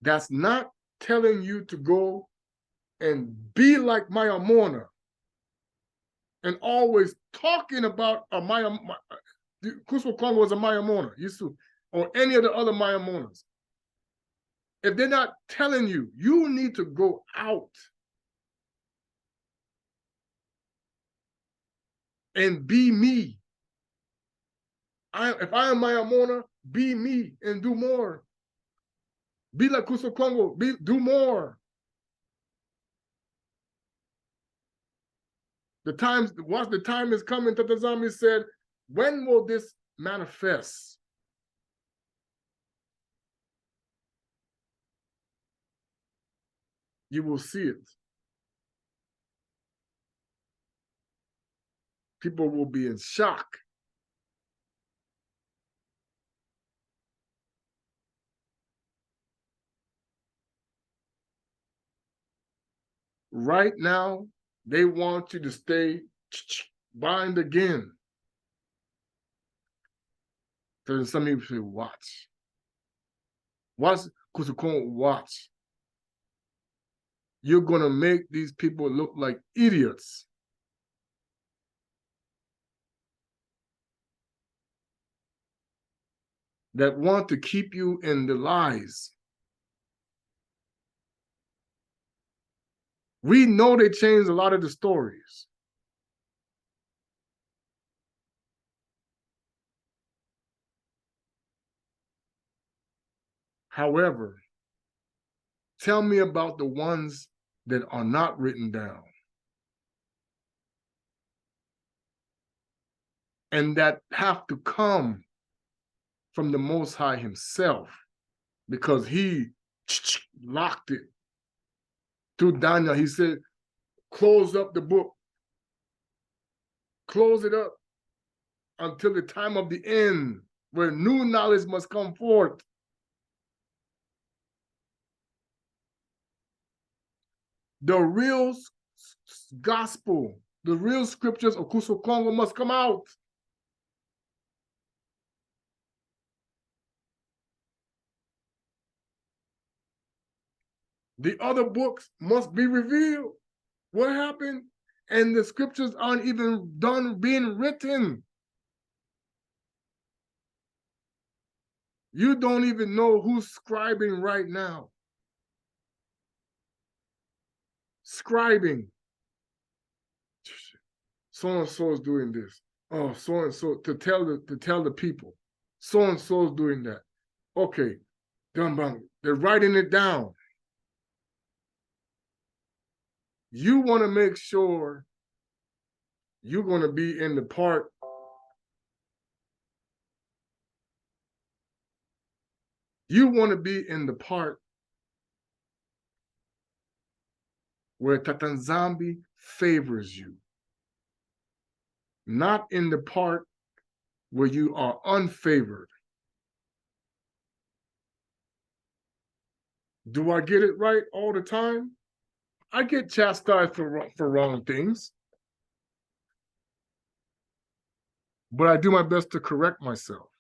that's not telling you to go and be like Maya Morna and always talking about a Maya, Kuswa Kongo was a Maya Morna, used to, or any of the other Maya Mornas. If they're not telling you, you need to go out and be me. If I am Maya Morna, be me and do more. Be like Kuswa Kongo, do more. Once the time is coming, Tata nZambi said, when will this manifest? You will see it. People will be in shock. right now, they want you to stay bind again. So some people say, watch. Watch, watch. You're going to make these people look like idiots. That want to keep you in the lies. We know they changed a lot of the stories. However, tell me about the ones that are not written down and that have to come from the Most High himself, because he locked it through Daniel. He said, close up the book, close it up until the time of the end, where new knowledge must come forth. The real gospel, the real scriptures of Kuso Kongo must come out. The other books must be revealed. What happened? And the scriptures aren't even done being written. You don't even know who's scribing right now. Scribing. So and so is doing this. Oh, so and so, to tell the people. So and so is doing that. Okay, done. They're writing it down. You want to make sure you're going to be in the part where Tata nZambi favors you, not in the part where you are unfavored. Do I get it right all the time? I get chastised for wrong things, but I do my best to correct myself.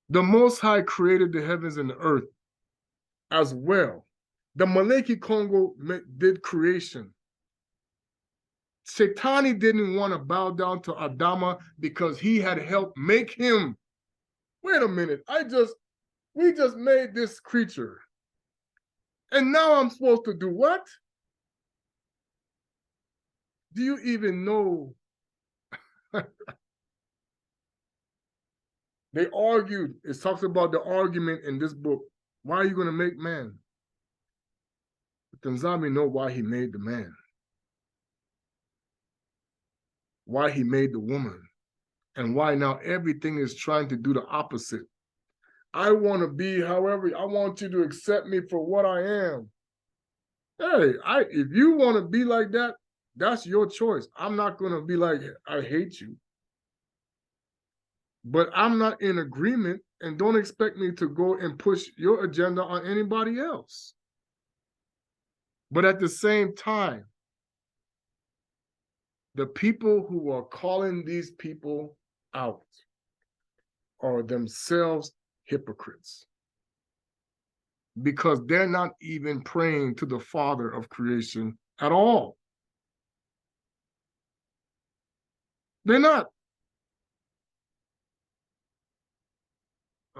The Most High created the heavens and the earth as well. The Moloch Kongo did creation. Setani didn't want to bow down to Adama because he had helped make him. Wait a minute, we just made this creature. And now I'm supposed to do what? Do you even know? They argued. It talks about the argument in this book. Why are you going to make man? But nZambi know why he made the man. Why he made the woman. And why now everything is trying to do the opposite. I want to be however, I want you to accept me for what I am. Hey, if you want to be like that, that's your choice. I'm not going to be like, I hate you. But I'm not in agreement, and don't expect me to go and push your agenda on anybody else. But at the same time, the people who are calling these people out are themselves hypocrites, because they're not even praying to the Father of creation at all. They're not.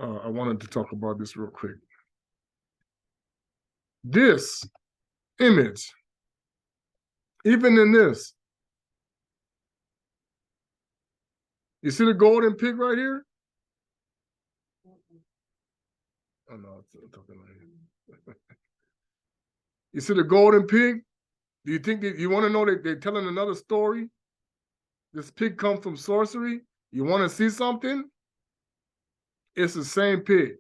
I wanted to talk about this real quick. This image, even in this, you see the golden pig right here? Oh no, I'm talking right here. You see the golden pig? Do you think that you want to know that they're telling another story? This pig comes from sorcery. You want to see something? It's the same pig.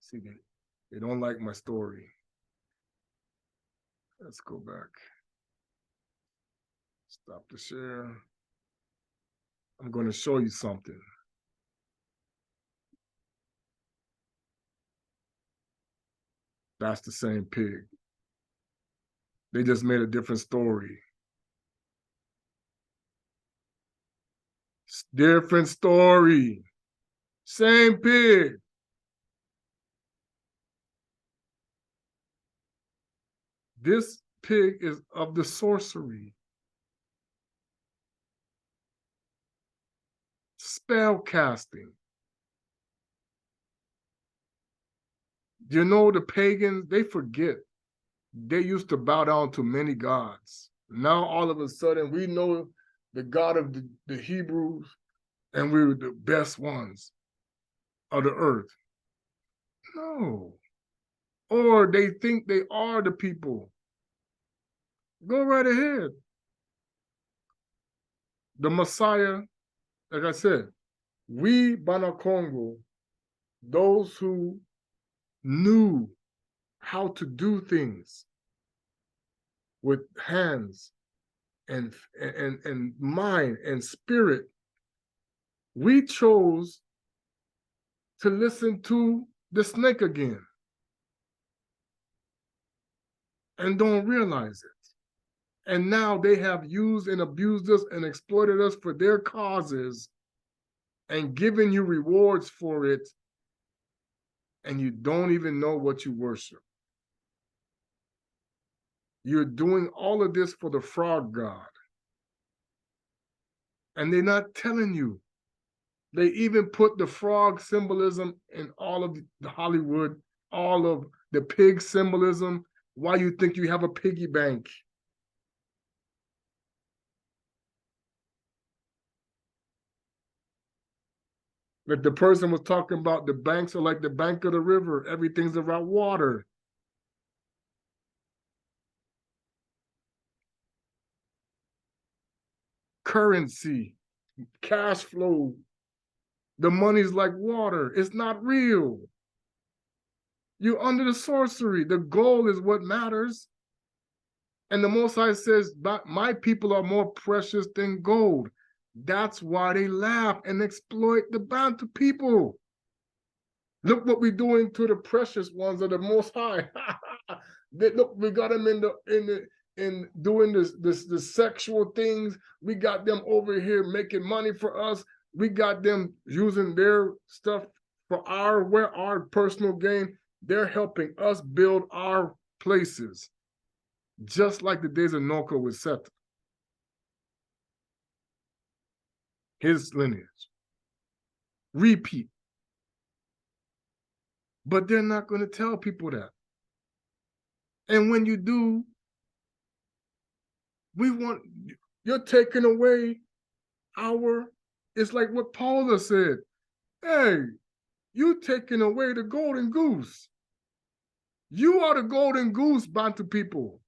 See, they don't like my story. Let's go back. Stop the share. I'm going to show you something. That's the same pig. They just made a different story. Different story. Same pig. This pig is of the sorcery. Spell casting. You know, the pagans, they forget. They used to bow down to many gods. Now, all of a sudden, we know the God of the Hebrews, and we're the best ones of the earth. No. Or they think they are the people. Go right ahead. The Messiah, like I said, we, Bana Congo, those who knew how to do things with hands and mind and spirit, we chose to listen to the snake again and don't realize it. And now they have used and abused us and exploited us for their causes and given you rewards for it, and you don't even know what you worship. You're doing all of this for the frog god. And they're not telling you. They even put the frog symbolism in all of the Hollywood, all of the pig symbolism. Why you think you have a piggy bank? Like the person was talking about, the banks are like the bank of the river. Everything's about water. Currency, cash flow. The money's like water. It's not real. You're under the sorcery. The goal is what matters. And the Most High says, my people are more precious than gold. That's why they laugh and exploit the Bantu people. Look what we're doing to the precious ones of the Most High. Look, we got them in doing the sexual things. We got them over here making money for us. We got them using their stuff for our personal gain. They're helping us build our places, just like the days of Hanoka with Tata, his lineage. Repeat. But they're not going to tell people that. And when you do, you're taking away it's like what Paula said. Hey, you taking away the golden goose. You are the golden goose, Bantu people.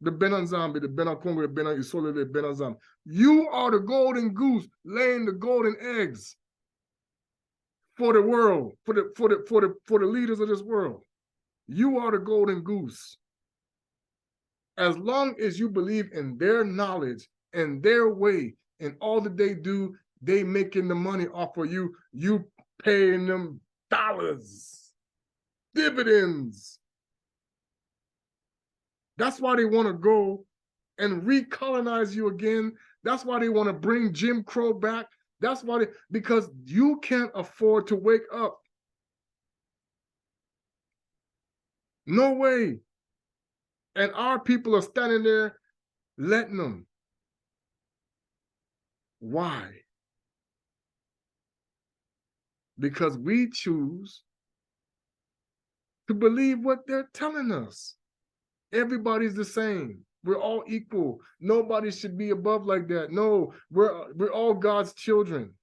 The nZambi, the Congo, the Isole, the nZambi. You are the golden goose laying the golden eggs for the world, for the leaders of this world. You are the golden goose. As long as you believe in their knowledge and their way and all that they do, they making the money off of you, you paying them dollars, dividends. That's why they want to go and recolonize you again. That's why they want to bring Jim Crow back. That's why because you can't afford to wake up. No way. And our people are standing there letting them. Why? Because we choose to believe what they're telling us. Everybody's the same. We're all equal. Nobody should be above like that. No, we're all God's children.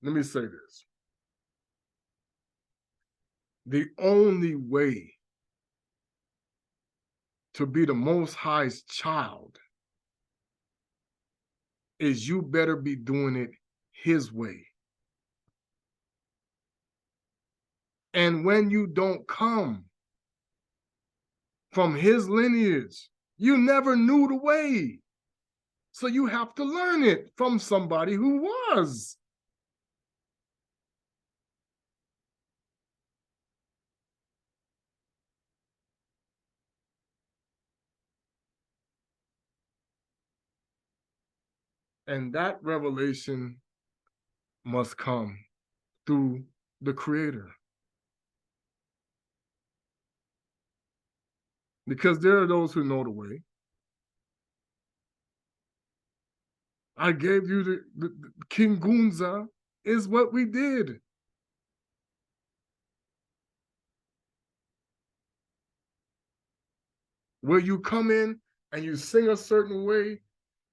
Let me say this. The only way to be the Most High's child is you better be doing it his way. And when you don't come from his lineage, you never knew the way. So you have to learn it from somebody who was. And that revelation must come through the Creator. Because there are those who know the way. I gave you the King Gunza is what we did. Where you come in and you sing a certain way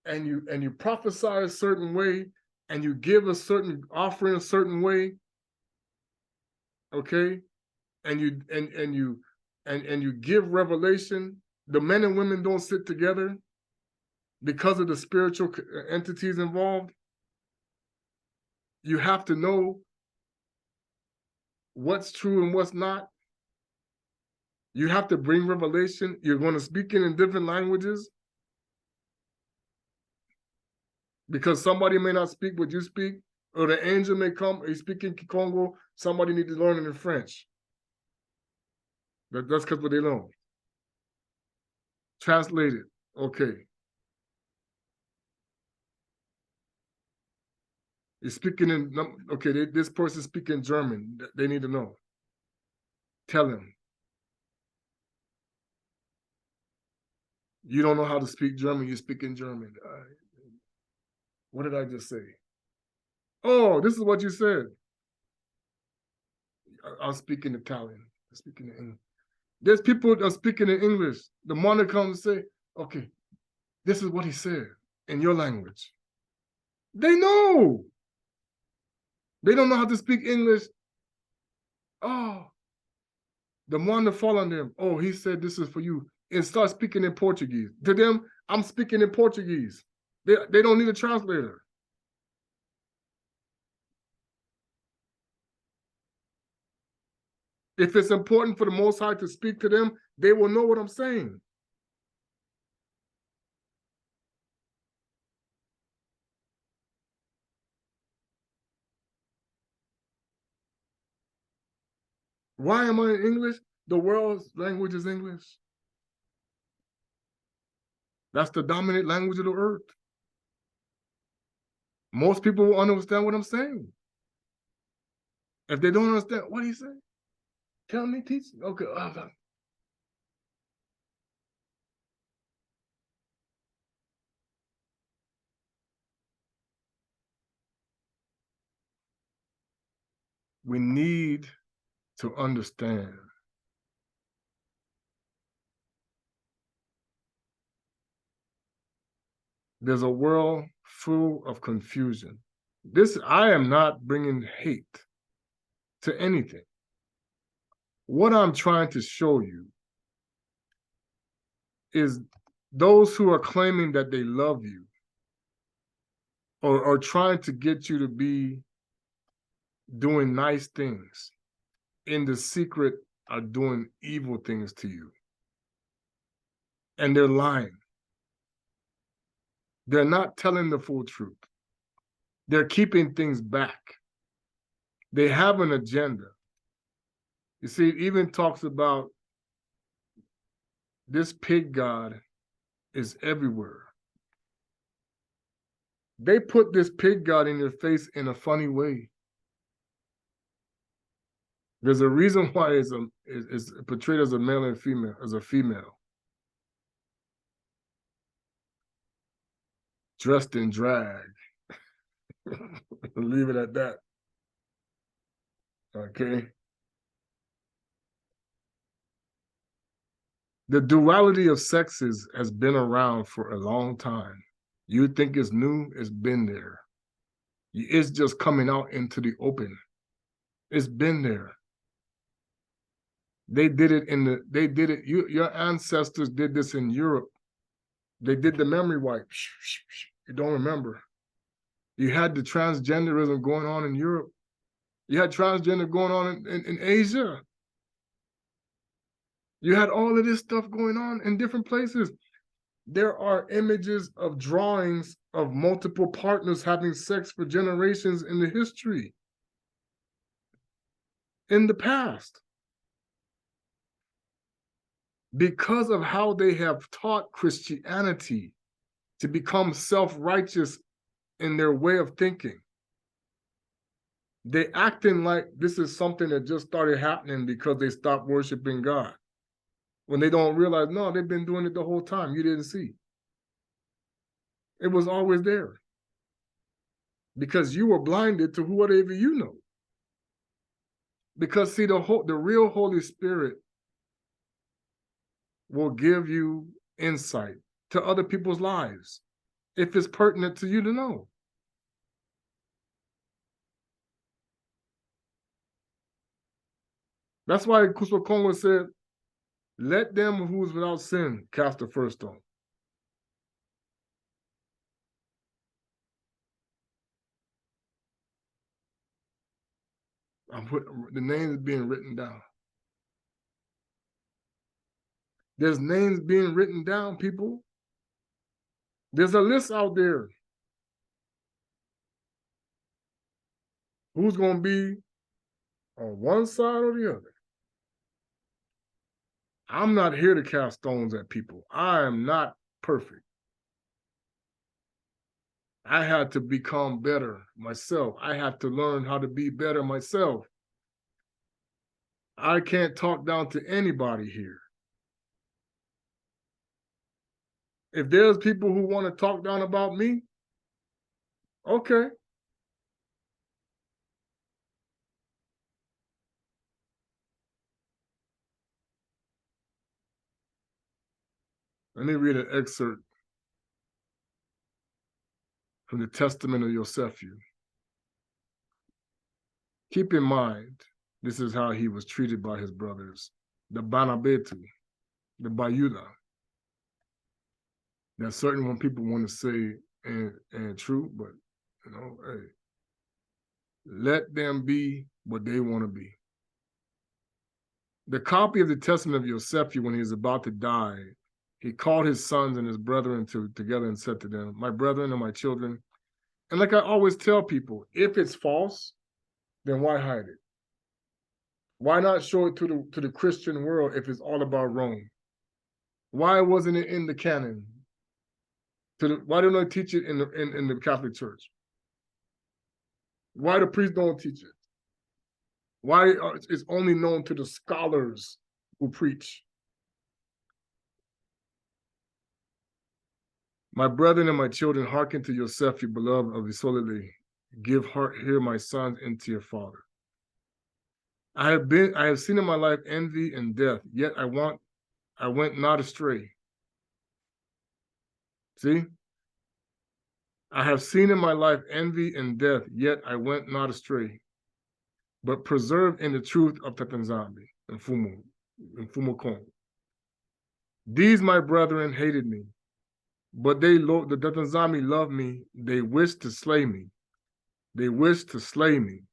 and you prophesy a certain way and you give a certain offering a certain way, okay? And you give revelation. The men and women don't sit together because of the spiritual entities involved. You have to know what's true and what's not. You have to bring revelation. You're going to speak in different languages because somebody may not speak what you speak, or the angel may come, he's speaking Congo, somebody needs to learn it in French. That's because what they know. Translate it. Okay. You're speaking in, okay, this person speaking German. They need to know. Tell him. You don't know how to speak German, you speak in German. What did I just say? Oh, this is what you said. I'm speaking Italian. I'm speaking English. There's people that are speaking in English. The monarch comes and say, okay, this is what he said in your language. They know. They don't know how to speak English. Oh, the monarch fall on them. Oh, he said this is for you. And start speaking in Portuguese. To them, I'm speaking in Portuguese. They don't need a translator. If it's important for the Most High to speak to them, they will know what I'm saying. Why am I in English? The world's language is English. That's the dominant language of the earth. Most people will understand what I'm saying. If they don't understand, what do you say? Tell me, teach me. Okay. We need to understand there's a world full of confusion. I am not bringing hate to anything. What I'm trying to show you is those who are claiming that they love you or trying to get you to be doing nice things, in the secret are doing evil things to you. And they're lying. They're not telling the full truth. They're keeping things back. They have an agenda. You see, it even talks about this pig god is everywhere. They put this pig god in your face in a funny way. There's a reason why it's portrayed as a male and female, as a female. Dressed in drag. Leave it at that. Okay. The duality of sexes has been around for a long time. You think it's new, it's been there. It's just coming out into the open. It's been there. They did it, your ancestors did this in Europe. They did the memory wipe. You don't remember. You had the transgenderism going on in Europe. You had transgender going on in Asia. You had all of this stuff going on in different places. There are images of drawings of multiple partners having sex for generations in the history, in the past. Because of how they have taught Christianity to become self-righteous in their way of thinking. They acting like this is something that just started happening because they stopped worshiping God. When they don't realize, no, they've been doing it the whole time. You didn't see. It was always there. Because you were blinded to whatever you know. Because see, the real Holy Spirit will give you insight to other people's lives if it's pertinent to you to know. That's why Mfumu Kongo said, let them who is without sin cast the first stone. The names being written down. There's names being written down, people. There's a list out there. Who's going to be on one side or the other? I'm not here to cast stones at people. I am not perfect. I had to become better myself. I have to learn how to be better myself. I can't talk down to anybody here. If there's people who want to talk down about me, okay. Let me read an excerpt from the Testament of Yosephu. Keep in mind, this is how he was treated by his brothers, the Banabetu, the Bayuda. That's certain when people want to say and true, but you know, hey, let them be what they want to be. The copy of the Testament of Yosephu, when he was about to die, he called his sons and his brethren together and said to them, my brethren and my children, and like I always tell people, if it's false, then why hide it? Why not show it to the Christian world if it's all about Rome? Why wasn't it in the canon? Why don't they teach it in the Catholic Church? Why the priests don't teach it? Why it's only known to the scholars who preach? My brethren and my children, hearken to Yosef, your beloved of Isolili. Give heart here, my sons, into your father. I have seen in my life envy and death, yet I went not astray. See? I have seen in my life envy and death, yet I went not astray, but preserved in the truth of Tata nZambi and Mfumu Kongo. These my brethren hated me, but the Tata nZambi loved me. They wished to slay me. They wished to slay me.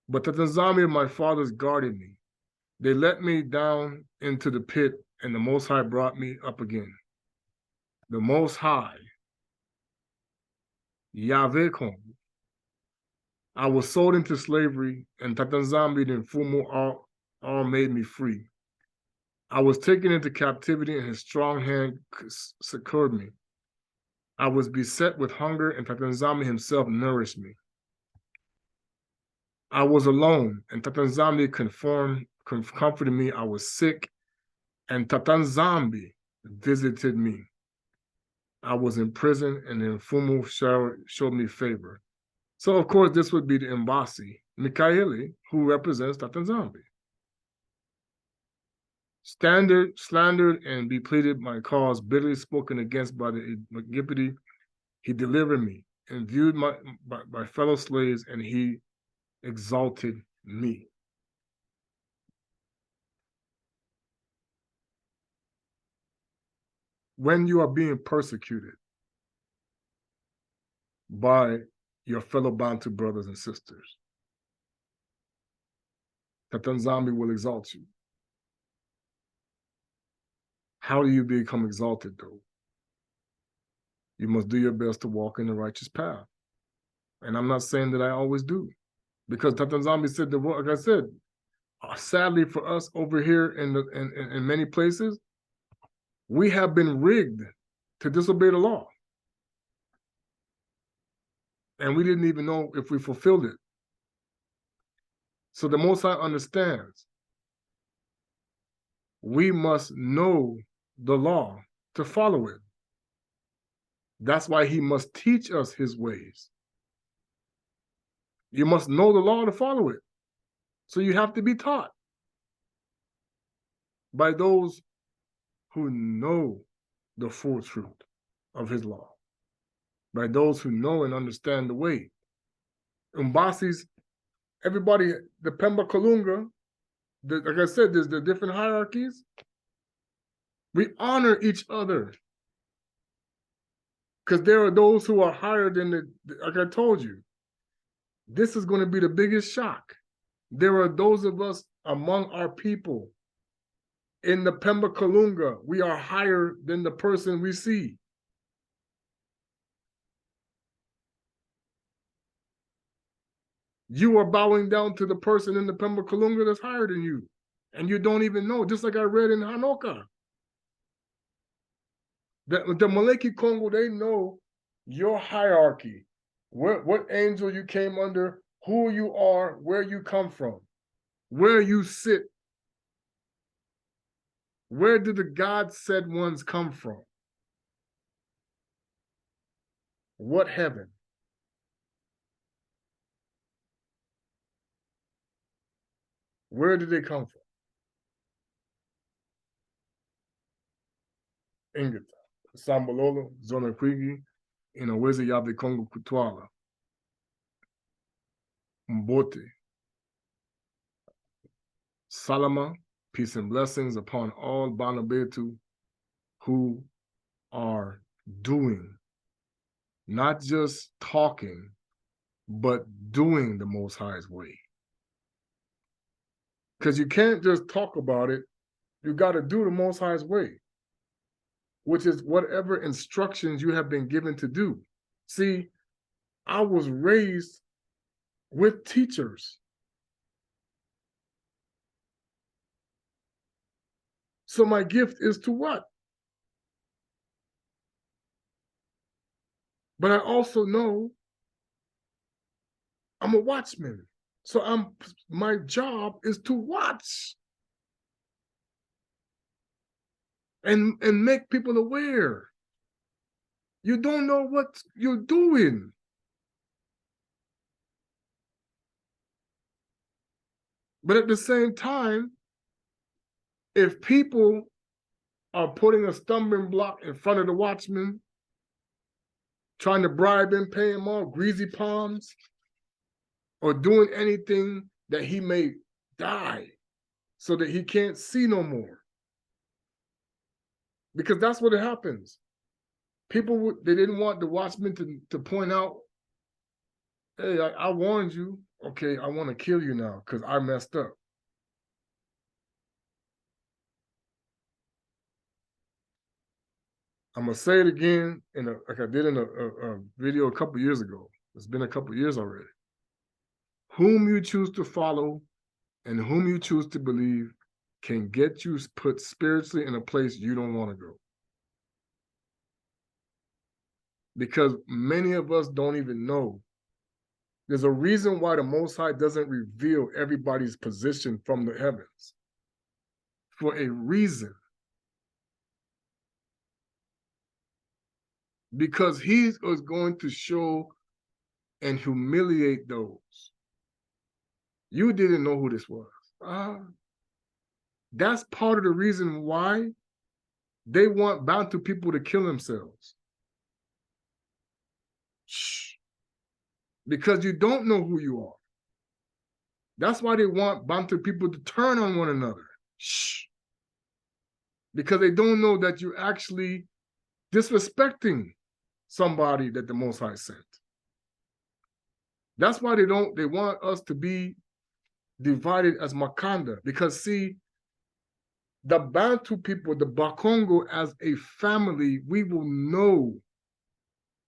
But Tata nZambi of my fathers guarded me. They let me down into the pit, and the Most High brought me up again. The Most High, Yave Kongo. I was sold into slavery, and Tata nZambi and Mfumu all made me free. I was taken into captivity, and his strong hand succored me. I was beset with hunger, and Tata nZambi himself nourished me. I was alone, and Tata nZambi comforted me. I was sick, and Tata nZambi visited me. I was in prison, and the Mfumu showed me favor. So, of course, this would be the embassy, Mikaeli, who represents Tata nZambi. Slandered and depleted my cause, bitterly spoken against by the Megipedi, he delivered me and viewed my fellow slaves, and he exalted me. When you are being persecuted by your fellow Bantu brothers and sisters, Tata nZambi will exalt you. How do you become exalted, though? You must do your best to walk in the righteous path. And I'm not saying that I always do, because Tata nZambi said, like I said, sadly for us over here in many places, we have been rigged to disobey the law. And we didn't even know if we fulfilled it. So the Most High understands we must know the law to follow it. That's why he must teach us his ways. You must know the law to follow it. So you have to be taught by those who know the full truth of his law, by those who know and understand the way. Umbasis, everybody, the Pemba Kalunga, like I said, there's the different hierarchies. We honor each other because there are those who are higher than like I told you. This is going to be the biggest shock. There are those of us among our people in the Pemba Kalunga. We are higher than the person we see. You are bowing down to the person in the Pemba Kalunga that's higher than you. And you don't even know, just like I read in Hanoka. The Moloch Kongo, they know your hierarchy, what angel you came under, who you are, where you come from, where you sit. Where did the God-said ones come from? What heaven? Where did they come from? Ingata, Sambalolo, Zona Kwigi, Mfumu Yave Kongo Kutwala, Mbote, Salama, peace and blessings upon all Banabetu who are doing, not just talking, but doing the Most High's way. Because you can't just talk about it, you got to do the Most High's way, which is whatever instructions you have been given to do. See, I was raised with teachers. So my gift is to what? But I also know I'm a watchman. So my job is to watch and make people aware. You don't know what you're doing. But at the same time, if people are putting a stumbling block in front of the watchman, trying to bribe him, pay him off, greasy palms, or doing anything that he may die so that he can't see no more. Because that's what happens. People, they didn't want the watchman to point out, hey, I warned you. Okay, I want to kill you now because I messed up. I'm going to say it again, like I did in a video a couple years ago. It's been a couple years already. Whom you choose to follow and whom you choose to believe can get you put spiritually in a place you don't want to go. Because many of us don't even know. There's a reason why the Most High doesn't reveal everybody's position from the heavens. For a reason. Because he is going to show and humiliate those. You didn't know who this was. That's part of the reason why they want Bantu people to kill themselves. Shh. Because you don't know who you are. That's why they want Bantu people to turn on one another. Shh. Because they don't know that you're actually disrespecting somebody that the Most High sent. That's why they want us to be divided as Makanda. Because see, the Bantu people, the Bakongo as a family, we will know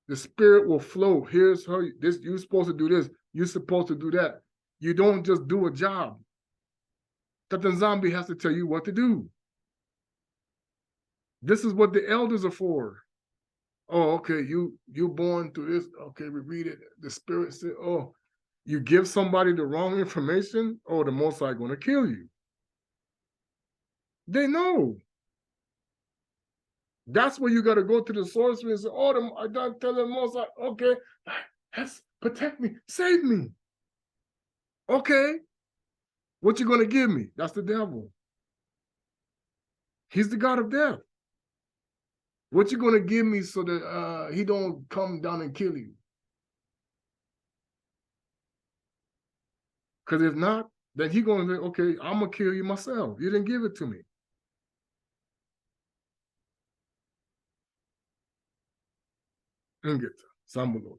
The spirit will flow. Here's how this, you're supposed to do this. You're supposed to do that. You don't just do a job. Tata nZambi has to tell you what to do. This is what the elders are for. Oh, okay, you're born through this. Okay, we read it. The spirit said, oh, you give somebody the wrong information, oh, the Most High going to kill you. They know. That's where you got to go to the sorcery and say, oh, I don't tell the Most High, okay, protect me, save me. Okay, what you going to give me? That's the devil. He's the God of death. What you going to give me so that he don't come down and kill you? Because if not, then he going to say, okay, I'm going to kill you myself. You didn't give it to me. Ingeta, Sambolo.